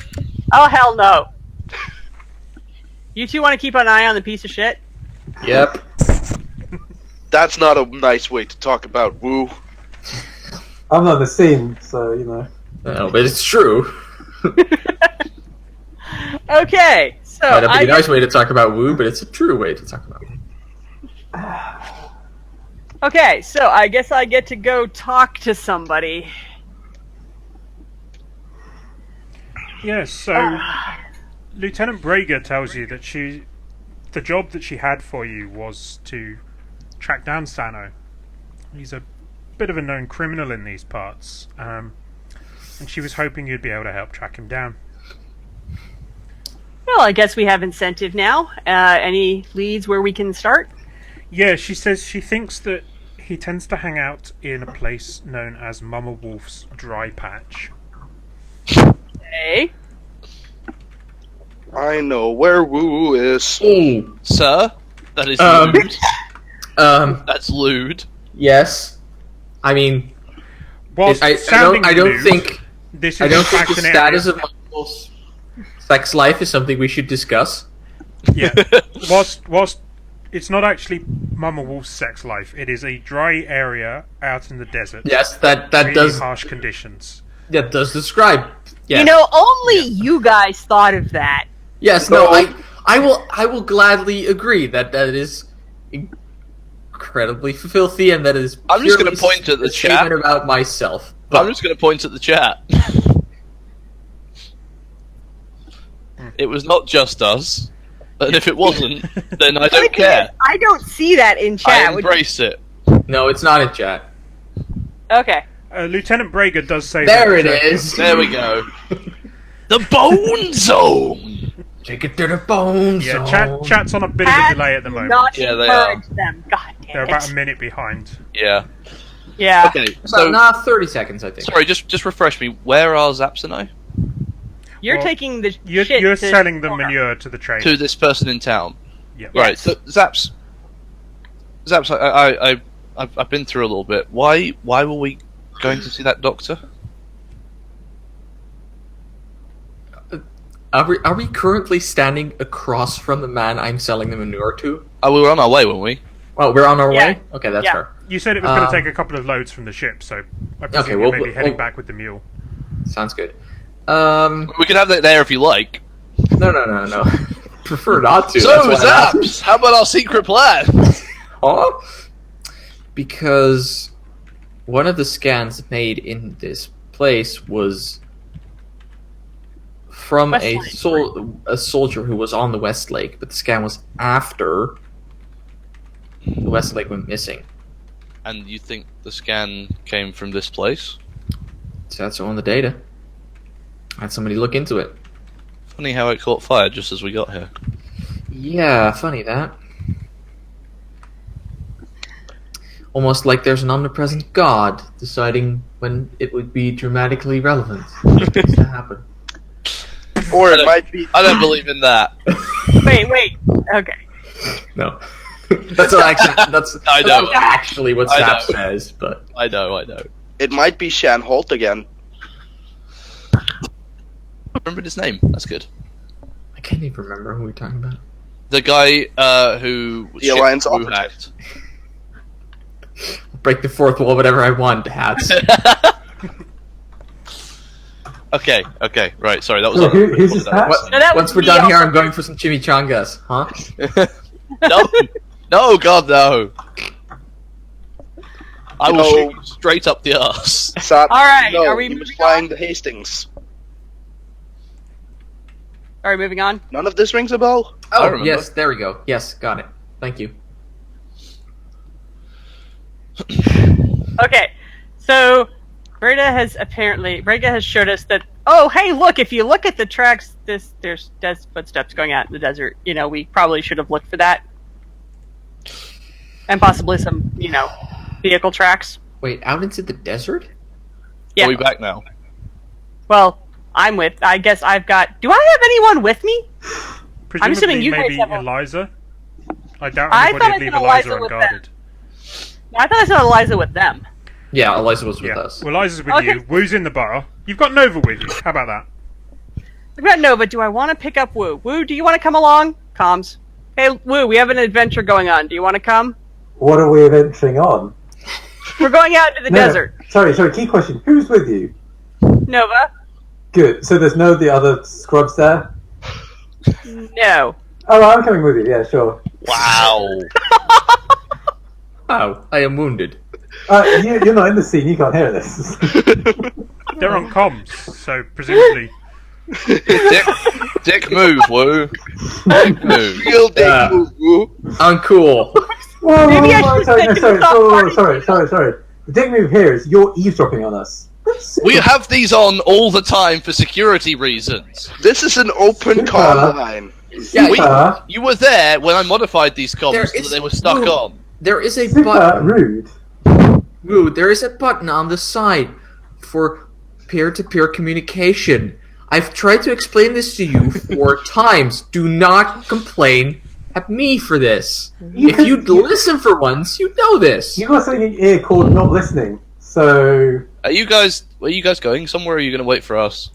Oh, hell no. You two want to keep an eye on the piece of shit? Yep. That's not a nice way to talk about Woo. I'm not the scene, so you know. No, but it's true. Okay, so Might not I be a guess, nice way to talk about Woo, but it's a true way to talk about Woo. okay, so I guess I get to go talk to somebody. Yes, so Lieutenant Brager tells you that the job that she had for you was to track down Sano. He's a bit of a known criminal in these parts, and she was hoping you'd be able to help track him down. Well, I guess we have incentive now. Any leads where we can start? Yeah, she says she thinks that he tends to hang out in a place known as Mama Wolf's Dry Patch. Hey. I know where Woo is. Ooh. Sir, that is Um, lewd. That's lewd. Yes. I mean, Whilst I sounding don't lewd, think this is I don't in think fact the an status area. of Michael's sex life is something we should discuss. Yeah. Whilst it's not actually Mama Wolf's sex life, it is a dry area out in the desert. Yes, that Really does harsh conditions. describe. Yes. You know, only you guys thought of that. Yes, no, I will gladly agree that is incredibly filthy and that is. I'm just gonna purely point at the a chat. statement about myself. I'm But just going to point at the chat. It was not just us. And if it wasn't, then I don't care. I don't see that in I chat. embrace it. no, it's not in chat. Okay. Lieutenant Brager does say There that, it is. There we go. The Bone Zone! Take it to the bones. Yeah, chat's on a bit of a delay at the moment. Not Yeah, they are. encourage them. God damn They're it. about a minute behind. Yeah. Yeah. Okay, So, so... 30 seconds, I think. Sorry, just refresh me. Where are Zaps and I? You're Well, taking the You're shit to selling the Connor. manure to the train. To this person in town. Yeah. Right, so Zaps, I've been through a little bit. Why were we going to see that doctor? Are we currently standing across from the man I'm selling the manure to? Oh, we were on our way, weren't we? Well, we're on our Yeah. way? Okay, that's Yeah. fair. You said it was going Um, to take a couple of loads from the ship, so I presume Okay, you're well, maybe well, heading well- back with the mule. Sounds good. We could have that there if you like. No. Prefer not to. So, that's why I'm Zaps, how about our secret plan? Huh? Because one of the scans made in this place was from Westlake, a soldier who was on the Westlake, but the scan was after the Westlake went missing. And you think the scan came from this place? So that's on the data. I had somebody look into it. Funny how it caught fire just as we got here. Yeah, funny that. Almost like there's an omnipresent God deciding when it would be dramatically relevant for this to happen. Or I it don't- might be. I don't believe in that. Wait. Okay. No. That's what actually, that's I know. not actually what I Sap know. says, but I know. It might be Shan Holt again. I remembered his name. That's good. I can't even remember who we're talking about. The guy who The Alliance Wu operative. hacked. Break the fourth wall, whatever I want, hats. Okay, right. Sorry, that was. So who's this hat? No, that was Once we're me done here, also. I'm going for some chimichangas, huh? No, God, no. I will No. shoot you straight up the arse. Sat, All right, no, are we he was moving flying on? to Hastings. All right, moving on. None of this rings a bell? I Oh, remember. yes, there we go. Yes, got it. Thank you. Okay, so Breda has showed us that. Oh, hey, look! If you look at the tracks, there's footsteps going out in the desert. You know, we probably should have looked for that, and possibly some, vehicle tracks. Wait, out into the desert? Yeah. Are we back now? Well, I guess I've got. Do I have anyone with me? Presumably, assuming you guys maybe have a- Eliza. I doubt I anybody thought would I leave said Eliza Eliza with unguarded. I thought I saw Eliza with them. Yeah, Eliza was with Yeah. us. Well, Eliza's with Okay. you. Woo's in the bar. You've got Nova with you. How about that? I've got Nova. Do I want to pick up Woo? Woo, do you want to come along? Comms. Hey, Woo, we have an adventure going on. Do you want to come? What are we venturing on? We're going out into the No, desert. Sorry, key question. Who's with you? Nova? Good. So there's no the other scrubs there? No. Oh, I'm coming with you. Yeah, sure. Wow. Wow, I am wounded. You're not in the scene. You can't hear this. They're on comms, so presumably. Dick move, Woo. Dick move. Real dick Yeah. move, Woo. Uncool. Whoa, Maybe I whoa, should sorry, take no, it to stop sorry. The dick move here is you're eavesdropping on us. We have these on all the time for security reasons. This is an open Super. comm line. Yeah, Super, You were there when I modified these comms There so that is they were stuck no- on. there is a super button. rude. Woo, there is a button on the side for peer-to-peer communication. I've tried to explain this to you 4 times. Do not complain at me for this. If you'd listen for once, you'd know this. You got something in your ear called not listening. So Are you guys going somewhere, or are you going to wait for us?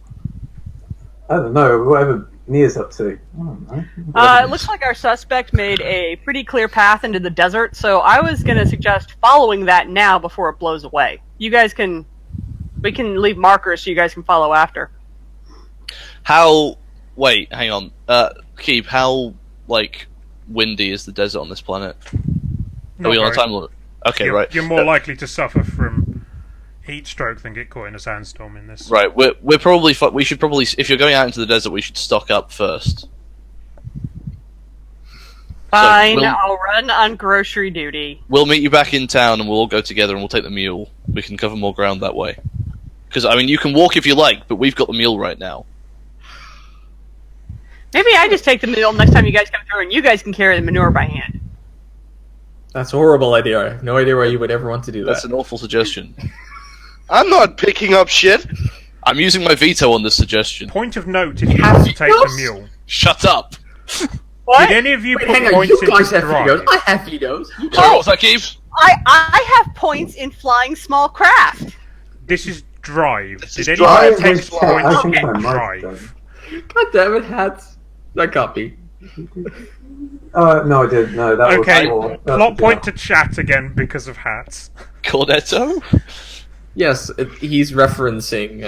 I don't know, whatever Nia's up to. I don't know. It looks like our suspect made a pretty clear path into the desert, so I was going to suggest following that now before it blows away. We can leave markers so you guys can follow after. Wait, hang on. Keep, how, windy is the desert on this planet? Not Are we on a very. time limit? Okay, You're, right. you're more likely to suffer from heat stroke than get caught in a sandstorm in this. Right, we're probably we should probably, if you're going out into the desert, we should stock up first. Fine, we'll- I'll run on grocery duty. We'll meet you back in town, and we'll all go together, and we'll take the mule. We can cover more ground that way. Because you can walk if you like, but we've got the mule right now. Maybe I just take the mule next time you guys come through, and you guys can carry the manure by hand. That's a horrible idea. I have no idea why you would ever want to do That's that. an awful suggestion. I'm not picking up shit. I'm using my veto on this suggestion. Point of note: if you have to take the mule, Shut up. What? did any of you Wait, put hang on, points you guys into have vetoes. drive? I have vetoes. You Sorry, Oh. what was that, Keith? I have points in flying small craft. This is drive. This Did is anyone drive. take I points think in I might drive? God damn it, hats. That copy. No, I didn't. No, that Okay, was more. plot point to chat again because of hats. Cornetto? Yes, he's referencing.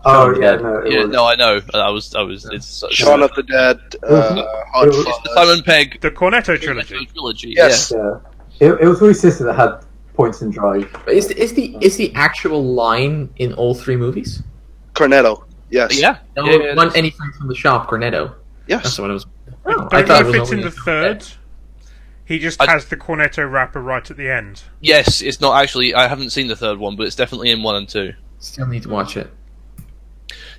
Oh Shaun yeah, Dead. no, it Yeah, was. no, I know. I was. It's such Shaun of the Dead, Hot It was- Fuzz. Simon Pegg The Cornetto trilogy. trilogy. Yes. Yeah, it was Rui's sister that had points in drive. But is the actual line in all 3 movies? Cornetto. Yes. Yeah. No, Yeah, yeah, one anything from the shop, Cornetto. That's Yes. the one it was. I Oh, I don't thought know it if was it's in only the third. He just I- has the Cornetto wrapper right at the end. Yes, it's not actually. I haven't seen the third one, but it's definitely in 1 and 2. Still need to watch it.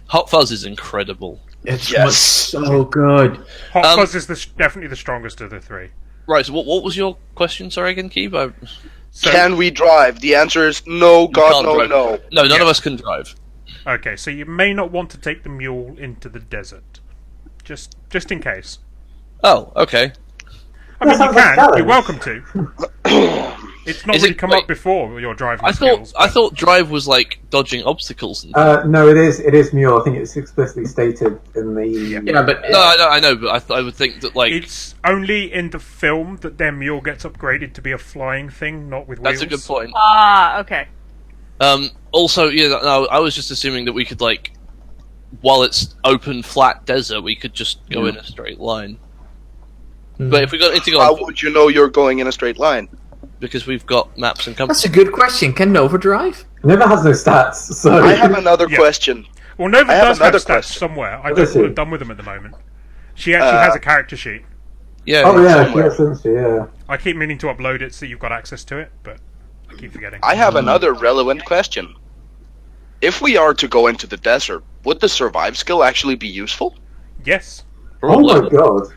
Hot Fuzz is incredible. It's Yes. so good. Hot Um, Fuzz is definitely the strongest of the 3. Right. So, what was your question? Sorry again, Keith. So, Can we drive? The answer is no, God, can't no, drive. no. No, none Yeah. of us can drive. okay, so you may not want to take the mule into the desert, just in case. Oh, okay. I mean, That you sounds like a can. challenge. You're welcome to. It's not Is really it- come wait. up before with your driving I skills. thought drive was like dodging obstacles. And No, it is mule. I think it's explicitly stated in the. Yeah, but no, I know, but I would think that like It's only in the film that their mule gets upgraded to be a flying thing, not with wheels. that's a good point. Ah, okay. Also, yeah, no, I was just assuming that we could like, while it's open flat desert, we could just go in a straight line. But if we got need to go How on, would you know you're going in a straight line? because we've got maps and compass. that's a good question. Can Nova drive? Nova has no stats, so. I have another Yeah. question. Well, Nova I have does have another stats question. somewhere. I What don't is know what it? I've done with them at the moment. She actually has a character sheet. Yeah. Oh yeah, somewhere. yeah. I keep meaning to upload it so you've got access to it, but I keep forgetting. I have another relevant question. If we are to go into the desert, would the survive skill actually be useful? Yes. Oh my god.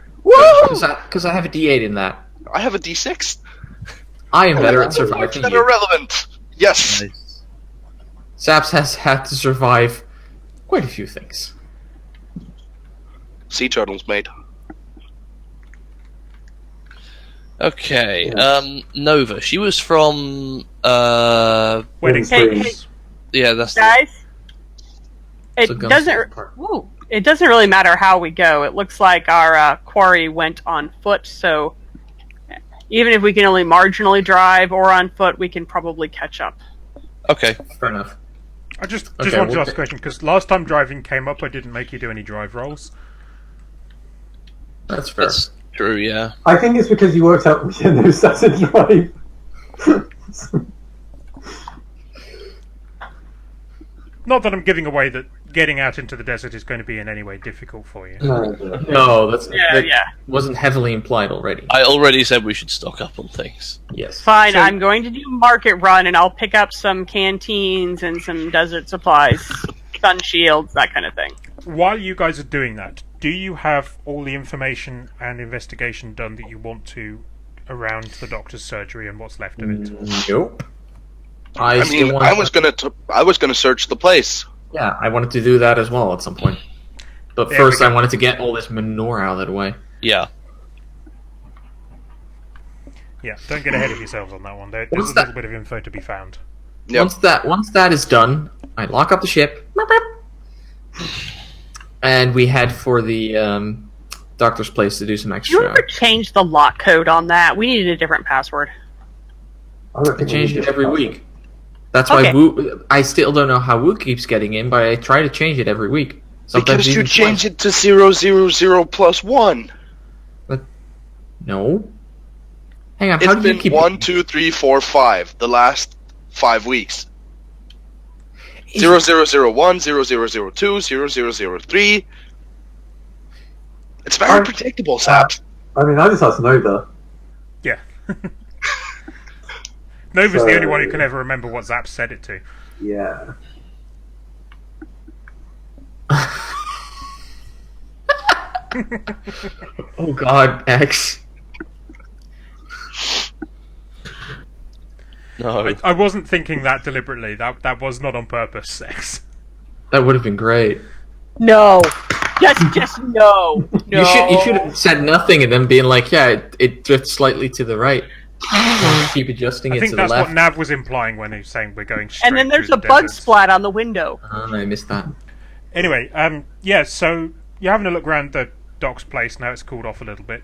Because I have a D8 in that. I have a D6. I am better at surviving That you. are relevant. Yes. Nice. Saps has had to survive quite a few things. Sea turtles, mate. Okay. Nova. She was from. Wedding Hey, Springs. Yeah, that's. Guys, it So guns doesn't. part. Woo, it doesn't really matter how we go. It looks like our quarry went on foot, so even if we can only marginally drive or on foot, we can probably catch up. Okay. Fair enough. I just Okay, wanted to well, ask a question, because last time driving came up, I didn't make you do any drive rolls. That's fair. That's true. Yeah. I think it's because you worked out we had no stats in drive. Not that I'm giving away that getting out into the desert is going to be in any way difficult for you. No, No, that Yeah. wasn't heavily implied already. I already said we should stock up on things. Yes. Fine, So- I'm going to do market run, and I'll pick up some canteens and some desert supplies, sun shields, that kind of thing. While you guys are doing that, do you have all the information and investigation done that you want to around the doctor's surgery and what's left of it? Nope. I still mean, want- I was gonna search the place. Yeah, I wanted to do that as well at some point. But There we first, I go. wanted to get all this manure out of the way. Yeah. Yeah, don't get ahead of yourselves on that one. There's What's a that? little bit of info to be found. Yep. Once that is done, I lock up the ship, and we head for the doctor's place to do some Did you extra. ever change the lock code on that? We needed a different password. I don't I think we changed need it to every pass week. That's why Okay. Wu. I still don't know how Wu keeps getting in, but I try to change it every week. Sometimes Because you even change twice. it to 000 plus 1. No. Hang on. It's How do you been keep 1, 2, 3, 4, 5 the last 5 weeks. Is- 0001, 0002, 0003. It's very Alright. predictable, Saps. I mean, I just asked Nova. Yeah. Nova's the So- only one who can ever remember what Zap said it to. Yeah. Oh God, X. No. I wasn't thinking that deliberately. That was not on purpose, X. That would have been great. No. Just no. No. You should have said nothing and then being like, yeah, it drifts slightly to the right. Keep adjusting I it think to the that's left. what Nav was implying when he was saying we're going straight And then there's through a the bug desert. splat on the window. I missed that. Anyway, yeah, so you're having a look around the doc's place. Now it's cooled off a little bit.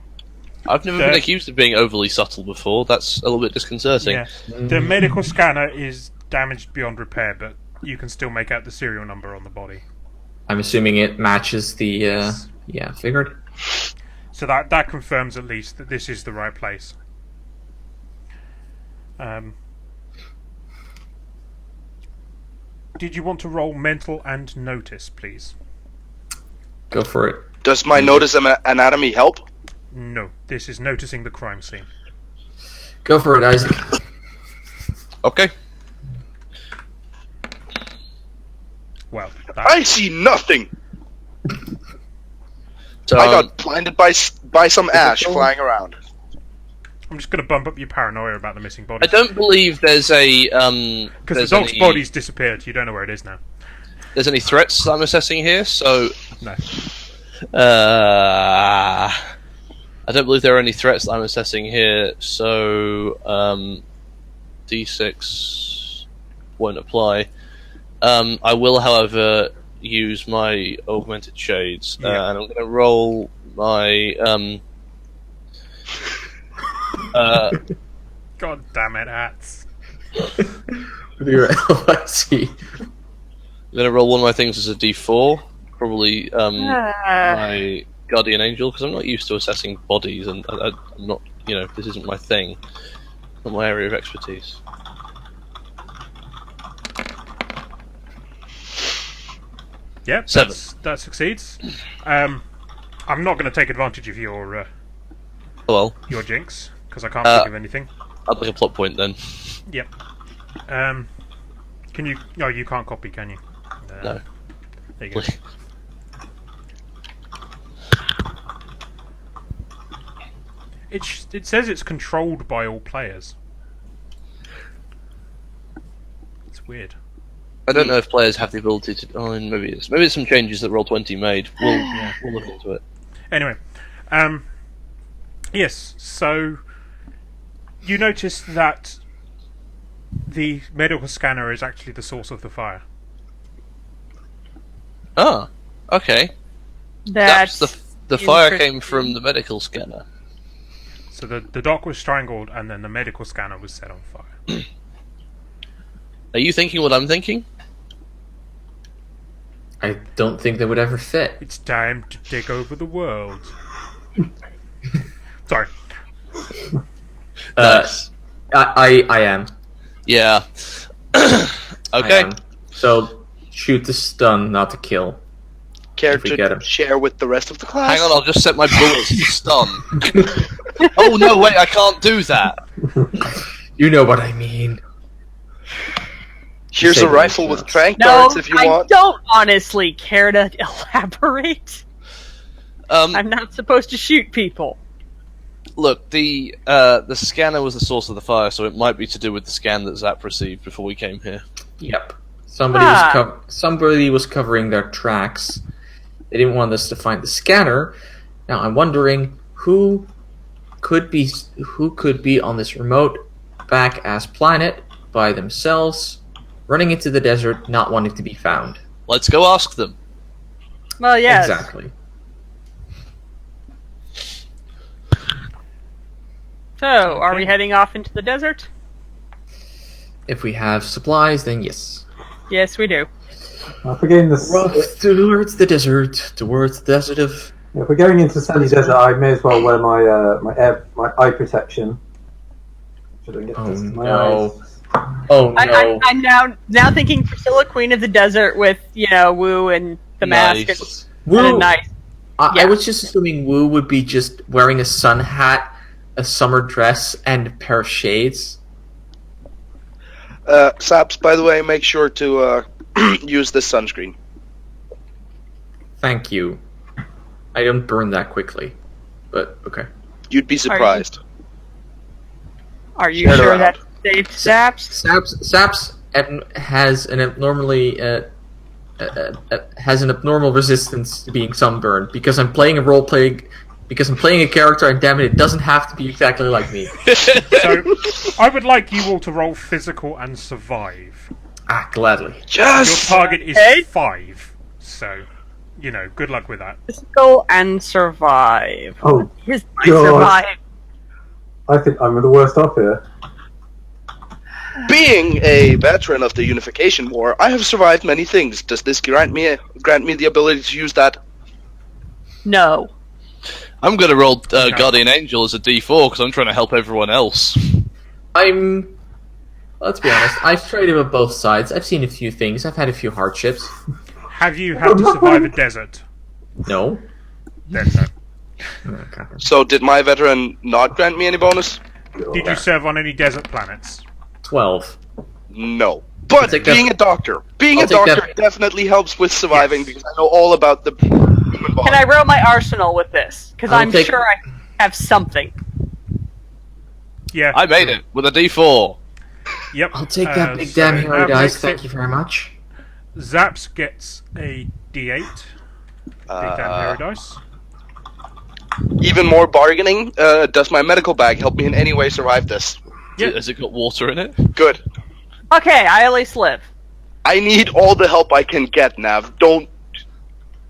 I've never been accused of being overly subtle before. That's a little bit disconcerting. Yeah. The medical scanner is damaged beyond repair, but you can still make out the serial number on the body. I'm assuming it matches the. Yeah, figured. So that confirms at least that this is the right place. Did you want to roll mental and notice, please? Go for it. Does my notice anatomy help? No, this is noticing the crime scene. Go for it, Isaac. Okay. Well, that, I see nothing. So, I got blinded by some ash flying around. I'm just going to bump up your paranoia about the missing body. I don't believe there's a Because the there's dog's any, body's disappeared. You don't know where it is now. there's any threats that I'm assessing here. So No. I don't believe there are any threats that I'm assessing here. So D6 won't apply. I will, however, use my augmented shades, Yeah. and I'm going to roll my. God damn it, hats. With your LIC. I'm going to roll one of my things as a D4, probably my guardian angel, because I'm not used to assessing bodies, and I'm not, this isn't my thing, not my area of expertise. Yep, 7. that succeeds. I'm not going to take advantage of your Well, jinx, because I can't think of anything. I'd like a plot point then. Yep. Can you... No, you can't copy, can you? No. There you go. It says it's controlled by all players. It's weird. I don't know if players have the ability to. Oh, maybe it's some changes that Roll20 made. We'll look into it. Anyway, yes. So you notice that the medical scanner is actually the source of the fire. Ah, okay. That's The fire came interesting. from the medical scanner. So the doc was strangled, and then the medical scanner was set on fire. Are you thinking what I'm thinking? I don't think that would ever fit. It's time to take over the world. Sorry. Nice. I am. Yeah. I Okay. am. So shoot to stun, not to kill. Care If we get to him. share with the rest of the class? Hang on, I'll just set my bullets to stun. Oh no, wait, I can't do that. You know what I mean. Here's a Save rifle it. with trank No, darts if you I want. don't honestly care to elaborate. I'm not supposed to shoot people. Look, the scanner was the source of the fire, so it might be to do with the scan that Zap received before we came here. Yep. Somebody was covering their tracks. They didn't want us to find the scanner. Now I'm wondering who could be on this remote back-ass planet by themselves, running into the desert, not wanting to be found. Let's go ask them. Well, yes. Exactly. So, are we heading off into the desert? If we have supplies, then yes. Yes, we do. If we're getting this, Towards the desert, towards the desert of... if we're going into sunny desert, I may as well wear my eye protection. So I don't get Oh, dust in my no. eyes. Oh no. I'm now thinking Priscilla, Queen of the Desert, with Wu and the mask Nice. and a Woo! knife. I Yeah. was just assuming Wu would be just wearing a sun hat, a summer dress, and a pair of shades. Saps, by the way, make sure to use this sunscreen. Thank you. I don't burn that quickly. But, okay. You'd be surprised. Are you Share it sure around. that's safe, Saps? Saps has an abnormally... has an abnormal resistance to being sunburned because I'm playing a character, and damn it doesn't have to be exactly like me. So I would like you all to roll physical and survive. Gladly. Your Yes! target is Okay. 5, so good luck with that. Physical and survive. Oh, His God. survive. I think I'm the worst off here. Being a veteran of the Unification War, I have survived many things. Does this grant me the ability to use that? No. I'm going to roll Guardian Angel as a D4 because I'm trying to help everyone else. Let's be honest, I've traded with both sides. I've seen a few things. I've had a few hardships. Have you had to survive a desert? No. Then no. Okay. So did my veteran not grant me any bonus? Did you serve on any desert planets? 12. No. But take that- being a doctor I'll take that- definitely helps with surviving Yes. because I know all about the human body. Can I roll my arsenal with this? Because I'll I'm take- sure I have something. Yeah. I made it with a D4. Yep. I'll take that big damn hairy that dice, makes thank it- you very much. Zaps gets a D8. Big damn hairy dice. Even more bargaining. Does my medical bag help me in any way survive this? Yeah. Has it got water in it? Good. Okay, I at least live. I need all the help I can get, Nav. Don't.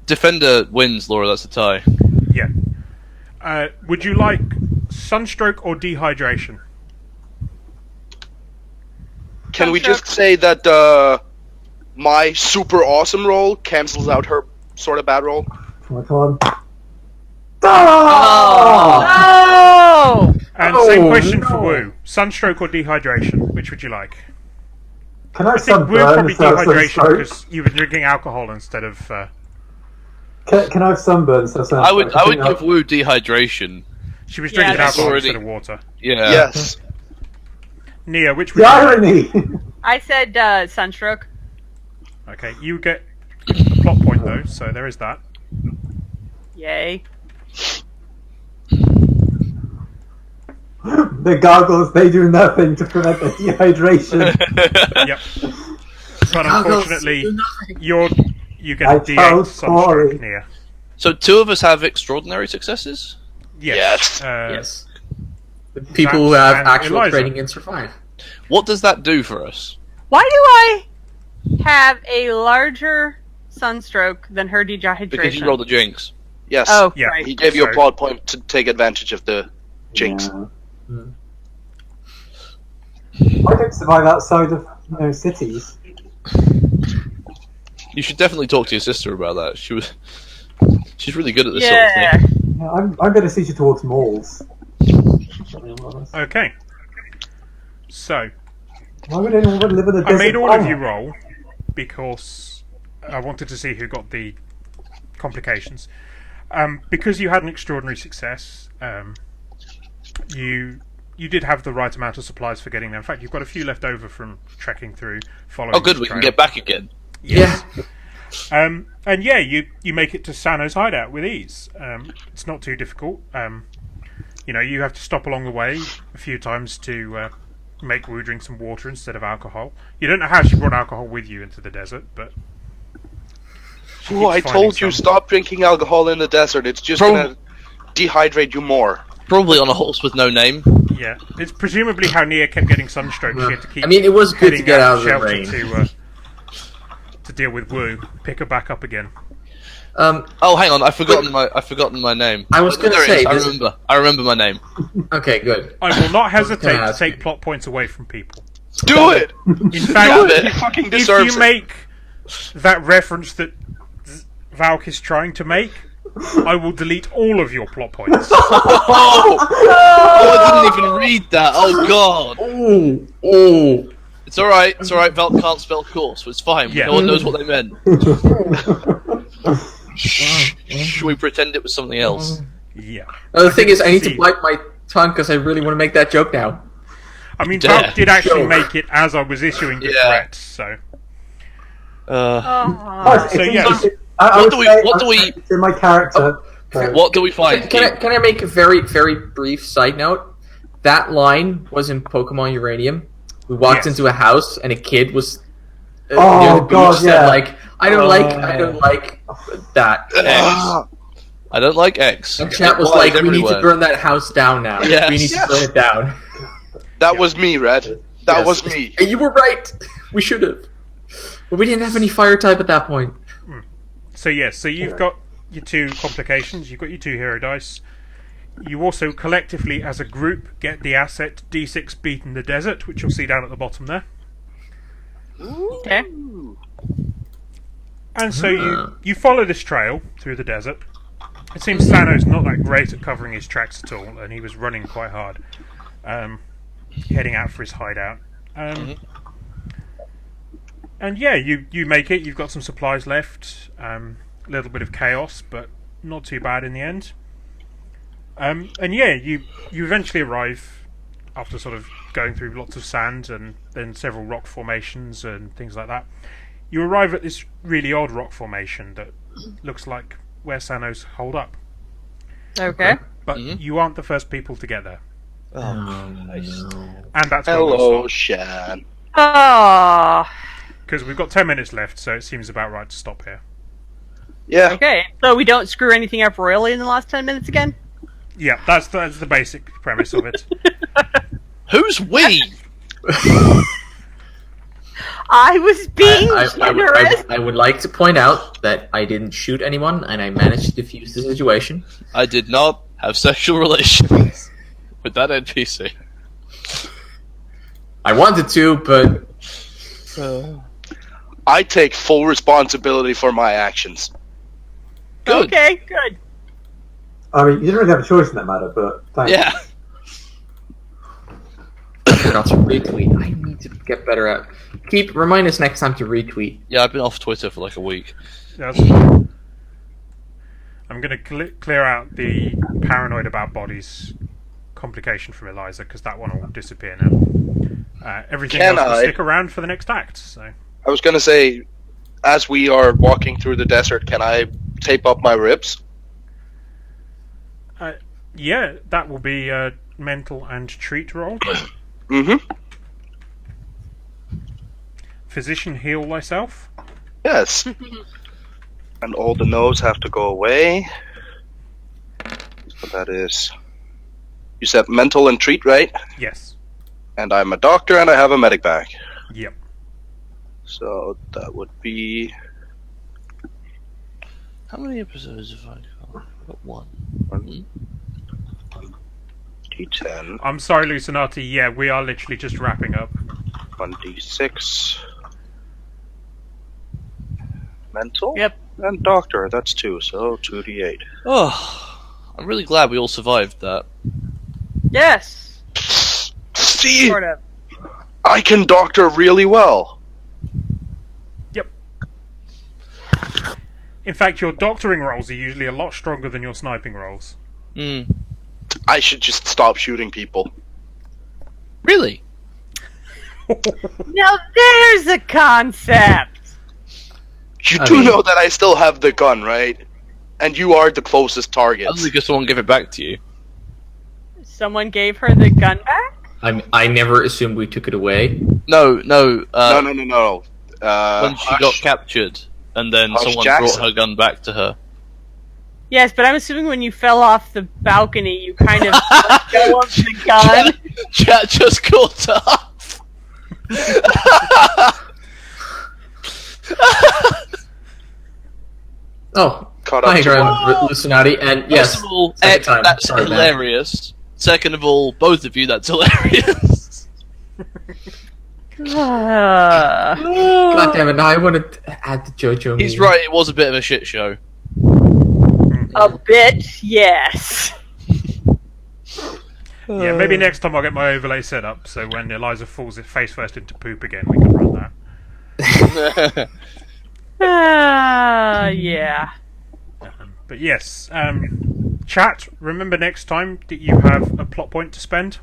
Defender wins, Laura. That's a tie. Yeah. Would you like sunstroke or dehydration? Can we just say that my super awesome roll cancels out her sort of bad roll? Come on. Oh! And same question for Wu. Sunstroke or dehydration? Which would you like? Can I I think Wu sunburn probably instead of dehydration sunstroke? because you've been drinking alcohol instead of. Can I have sunburn instead of sunstroke? I would think give Wu dehydration. She was Yeah, drinking that's alcohol already- instead of water. Yeah. Yes. Nia, which would The you like? irony! I said sunstroke. Okay, you get a plot point though, so there is that. Yay. The goggles, they do nothing to prevent the dehydration. Yep. But unfortunately, you get I a D8 told sunstroke, Corey. Nia. So 2 of us have extraordinary successes. Yes. Yes. The people who have and actual Eliza. training and survive. What does that do for us? Why do I have a larger sunstroke than her dehydration? Because you rolled a jinx. Yes. Oh, Yeah. right. He gave you a So- plot point to take advantage of the jinx. Yeah. I don't survive outside of cities. You should definitely talk to your sister about that. She's really good at this Yeah. sort of thing. Yeah, I'm better suited towards malls. Okay. So, Why would anyone want to live in a I desert? made all of farm? you roll because I wanted to see who got the complications. Because you had an extraordinary success, you did have the right amount of supplies for getting there. In fact, you've got a few left over from trekking through, following. Oh, good. this We can trail. get back again. Yes. And yeah, you make it to Sano's hideout with ease. It's not too difficult. You have to stop along the way a few times to make Wu drink some water instead of alcohol. You don't know how she brought alcohol with you into the desert, but she Oh, I keeps told finding you, some. stop drinking alcohol in the desert. It's just gonna dehydrate you more. Probably on a horse with no name. Yeah, it's presumably how Nia kept getting sunstroke. She had to keep. I mean, it was good to heading get out of the shelter rain. to deal with Wu. Pick her back up again. Oh, hang on. I've forgotten my name. I was Oh, gonna there it say, is. this- I remember my name. Okay, good. I will not hesitate to ask take you. plot points away from people. Do it! In Do fact, it! He fucking if deserves you it. make that reference that Valk is trying to make, I will delete all of your plot points. Oh, I didn't even read that. Oh God. Oh. It's all right. It's all right. Val can't spell course, so it's fine. Yeah. No one knows what they meant. Shh, we pretend it was something else. Yeah. The thing is, I need to See. bite my tongue because I really want to make that joke now. I mean, Damn. Valk did actually Sure. make it as I was issuing the Yeah. threat, so. Oh. So, yes. What do we- In my character. What do we find? Can I make a very, very brief side note? That line was in Pokemon Uranium. We walked Yes. into a house and a kid was Oh, near the beach God, said, yeah. like, I don't like that. Ah, I don't like X. And chat was Why like, is we need to everywhere. burn that house down now. Yes. We need to burn it down. that was me, Red. That Yes. was me. And you were right. We should have. But we didn't have any fire type at that point. So, yes, so you've got your 2 complications, you've got your 2 hero dice. You also collectively, as a group, get the asset D6 Beat in the Desert, which you'll see down at the bottom there. Okay. And so you follow this trail through the desert. It seems Sano's not that great at covering his tracks at all, and he was running quite hard, heading out for his hideout. And yeah, you make it. You've got some supplies left. A little bit of chaos, but not too bad in the end. And yeah, you eventually arrive after sort of going through lots of sand and then several rock formations and things like that. You arrive at this really odd rock formation that looks like where Sano's holed up. Okay. But you aren't the first people to get there. Nice. And that's where we'll Hello, stop. Shan. Oh. Because we've got 10 minutes left, so it seems about right to stop here. Yeah. Okay. So we don't screw anything up royally in the last 10 minutes again? Yeah, that's the basic premise of it. Who's we? I was being generous. I would like to point out that I didn't shoot anyone, and I managed to defuse the situation. I did not have sexual relations with that NPC. I wanted to, but I take full responsibility for my actions. Good. Okay, good. I mean, you didn't really have a choice in that matter, but thanks. Yeah. I forgot to retweet. I need to get better at. Remind us next time to retweet. Yeah, I've been off Twitter for like a week. That's fine. I'm going to clear out the paranoid about bodies complication from Eliza, because that one will disappear now. Everything else will stick around for the next act. So I was gonna say, as we are walking through the desert, can I tape up my ribs? yeah, that will be a mental and treat roll. Mm-hmm. Physician, heal thyself. Yes. And all the no's have to go away. So that is... You said mental and treat, right? Yes. And I'm a doctor and I have a medic bag. Yep. So that would be... How many episodes have I got? I've got one. D10, I'm sorry, Lucinati. Yeah, we are literally just wrapping up. 1d6. Mental? Yep. And doctor, that's 2, so 2d8. Oh, I'm really glad we all survived that. Yes. See? Sort of. I can doctor really well. Yep. In fact, your doctoring rolls are usually a lot stronger than your sniping rolls. Hmm. I should just stop shooting people. Really? Now there's a concept. You I do mean- know that I still have the gun, right? And you are the closest target. Only because someone gave it back to you. Someone gave her the gun back? I never assumed we took it away. No. No. When she got captured, and then Hush someone Jackson. brought her gun back to her. Yes, but I'm assuming when you fell off the balcony, you kind of let go of the gun. Chat just caught up. Oh, Caught up hi, to Graham Lucinati, and yes, First of all, second time. that's Sorry, man. hilarious. Second of all, both of you, that's hilarious. God damn it! Now I wanted to add the JoJo. He's meme. right, it was a bit of a shit show. A bit, yes. Yeah, maybe next time I'll get my overlay set up, so when Eliza falls face first into poop again, we can run that. Yeah. But yes, chat, remember next time that you have a plot point to spend?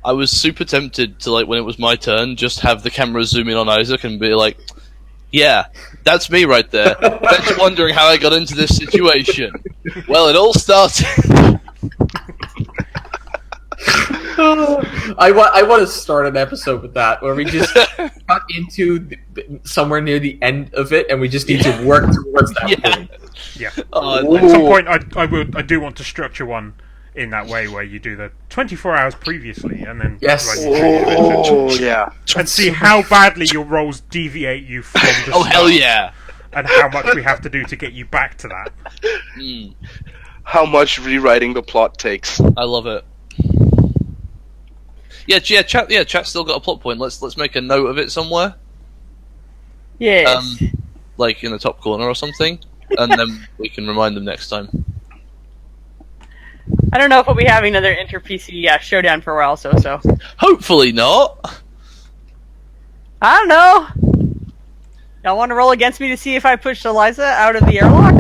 I was super tempted to, like, when it was my turn, just have the camera zoom in on Isaac and be like, yeah, that's me right there. Bet you're wondering how I got into this situation. Well, it all started... I want to start an episode with that where we just cut into somewhere near the end of it, and we just need to work towards that point. Yeah. Oh, At some point, I do want to structure one in that way where you do the 24 hours previously, and then Yes. run you through the adventure. Oh, yeah. And see how badly your rolls deviate you from the oh, hell start, yeah. and how much we have to do to get you back to that. Mm, How much rewriting the plot takes. I love it. Chat's still got a plot point. Let's make a note of it somewhere. Yes. Like in the top corner or something. And then we can remind them next time. I don't know if we'll be having another inter-PC showdown for a while, so. Hopefully not. I don't know. Y'all want to roll against me to see if I pushed Eliza out of the airlock?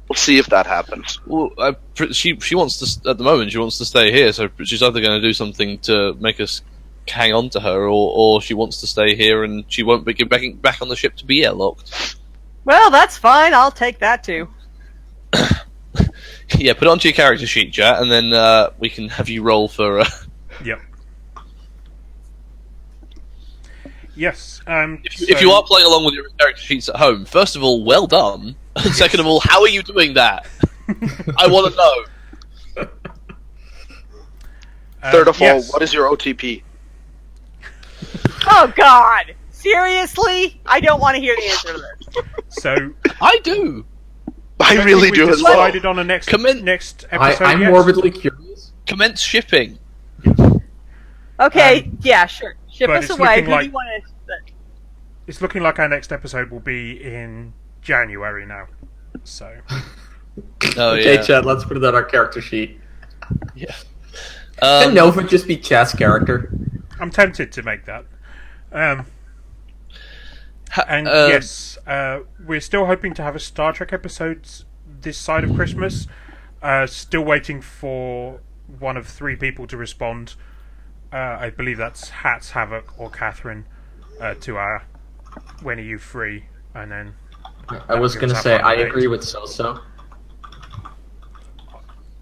We'll see if that happens. Well, she wants to, at the moment, she wants to stay here, so she's either going to do something to make us hang on to her, or she wants to stay here and she won't be getting back on the ship to be airlocked. Well, that's fine. I'll take that too. Yeah, put it onto your character sheet, chat, and then we can have you roll for... Yep. Yes. If you are playing along with your character sheets at home, first of all, well done. And second of all, how are you doing that? I want to know. Third of all, yes. what is your OTP? Oh God! Seriously? I don't want to hear the answer to this. So I do. I don't really think we've do as well. decided on a next episode I'm yet. morbidly curious. Commence shipping. Okay, yeah, sure. Ship but us it's away. looking Who like- do you want to? It's looking like our next episode will be in January now. So Oh Okay, yeah. Chad, let's put it on our character sheet. Yeah. Can Nova just be Chad's character? I'm tempted to make that. And uh, yes, we're still hoping to have a Star Trek episode this side of Christmas. Still waiting for one of 3 people to respond. I believe that's Hats, Havoc, or Catherine to our When Are You Free? And then I was gives gonna us say our I date. agree with So.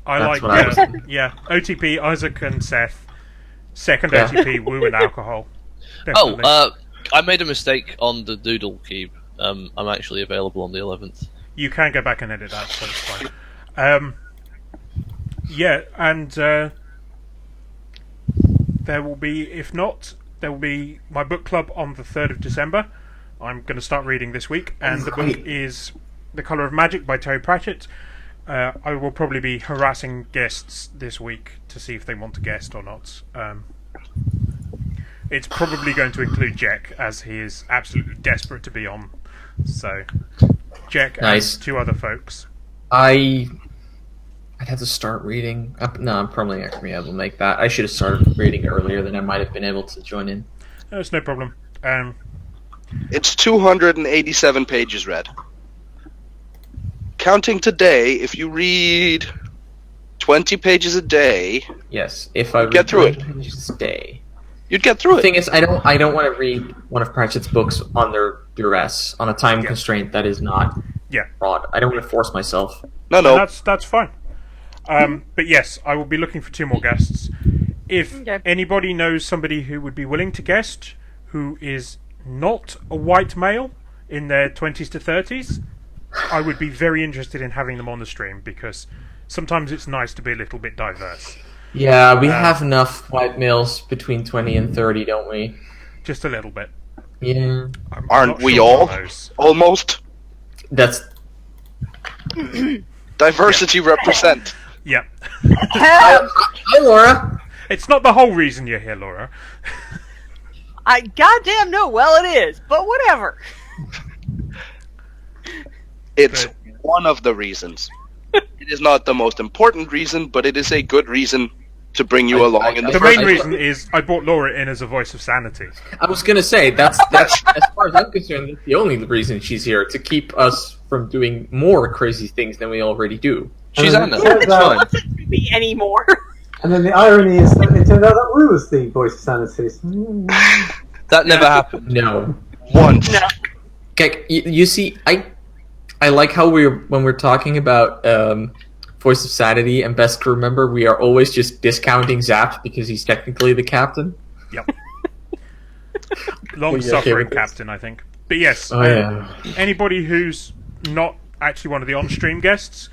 I That's like what I was thinking. yeah, OTP, Isaac and Seth. Second Yeah. OTP, Woo and Alcohol. Oh, Definitely. I made a mistake on the Doodle Cube. I'm actually available on the 11th. You can go back and edit that, so it's fine. Yeah, and there will be, if not, there will be my book club on the 3rd of December. I'm going to start reading this week, and the book Right. is The Colour of Magic by Terry Pratchett. I will probably be harassing guests this week to see if they want to guest or not. It's probably going to include Jack, as he is absolutely desperate to be on. So, Jack Nice. and 2 other folks. I'd have to start reading. No, I'm probably not gonna be able to make that. I should have started reading earlier, then I might have been able to join in. No, it's no problem. It's 287 pages read. Counting today, if you read 20 pages a day, Yes, if I Get read through it. 20 pages a day. you'd get through The it. thing is, I don't want to read one of Pratchett's books under duress, on a time Yeah. constraint that is not Yeah. broad. I don't want to force myself. No, And no. that's fine. But yes, I will be looking for 2 more guests. If Okay. anybody knows somebody who would be willing to guest, who is not a white male in their 20s to 30s, I would be very interested in having them on the stream, because sometimes it's nice to be a little bit diverse. Yeah, we have enough white males between 20 and 30, don't we? Just a little bit. Yeah. I'm Aren't not we sure all? on those. Almost. That's Diversity represent. Yeah. Hi, Laura. It's not the whole reason you're here, Laura. I goddamn no. Well, it is, but whatever. It's But- one of the reasons. It is not the most important reason, but it is a good reason to bring you along in the The first main place. reason is I brought Laura in as a voice of sanity. I was gonna say that's as far as I'm concerned, that's the only reason she's here, to keep us from doing more crazy things than we already do. She's And Anna. then it It's turns out- fine. Doesn't to be anymore. And then the irony is that it turned out that Wu was the voice of sanity. That never happened. No. Once. No. Okay, you see, I like how when we're talking about Voice of Sanity and Best Crew Member, we are always just discounting Zaps because he's technically the captain. Yep. Long okay suffering with this? captain, I think. But yes, Oh yeah. anybody who's not actually one of the on-stream guests,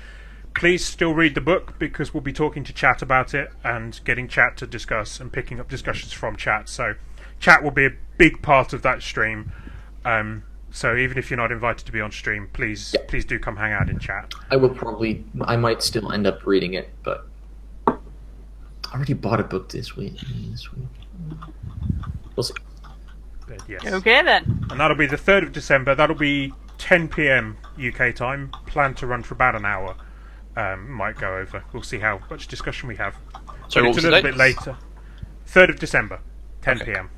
please still read the book, because we'll be talking to chat about it and getting chat to discuss and picking up discussions from chat. So chat will be a big part of that stream. So even if you're not invited to be on stream, please do come hang out in chat. I might still end up reading it, but I already bought a book this week. We'll see. But yes. Okay then. And that'll be the 3rd of December. That'll be 10 p.m. UK time. Planned to run for about an hour. Might go over. We'll see how much discussion we have. So But what it's was a the little date? bit later. 3rd of December, 10 Okay. p.m.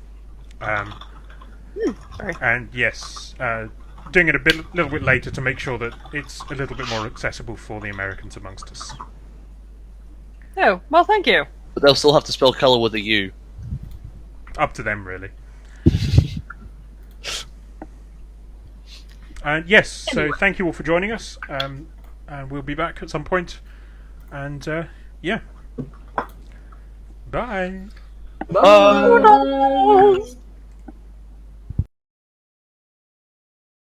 Sorry. And yes, doing it a little bit later to make sure that it's a little bit more accessible for the Americans amongst us. Oh, well, thank you. But they'll still have to spell colour with a U. Up to them, really. And yes, so thank you all for joining us. And we'll be back at some point. And yeah. Bye. Bye.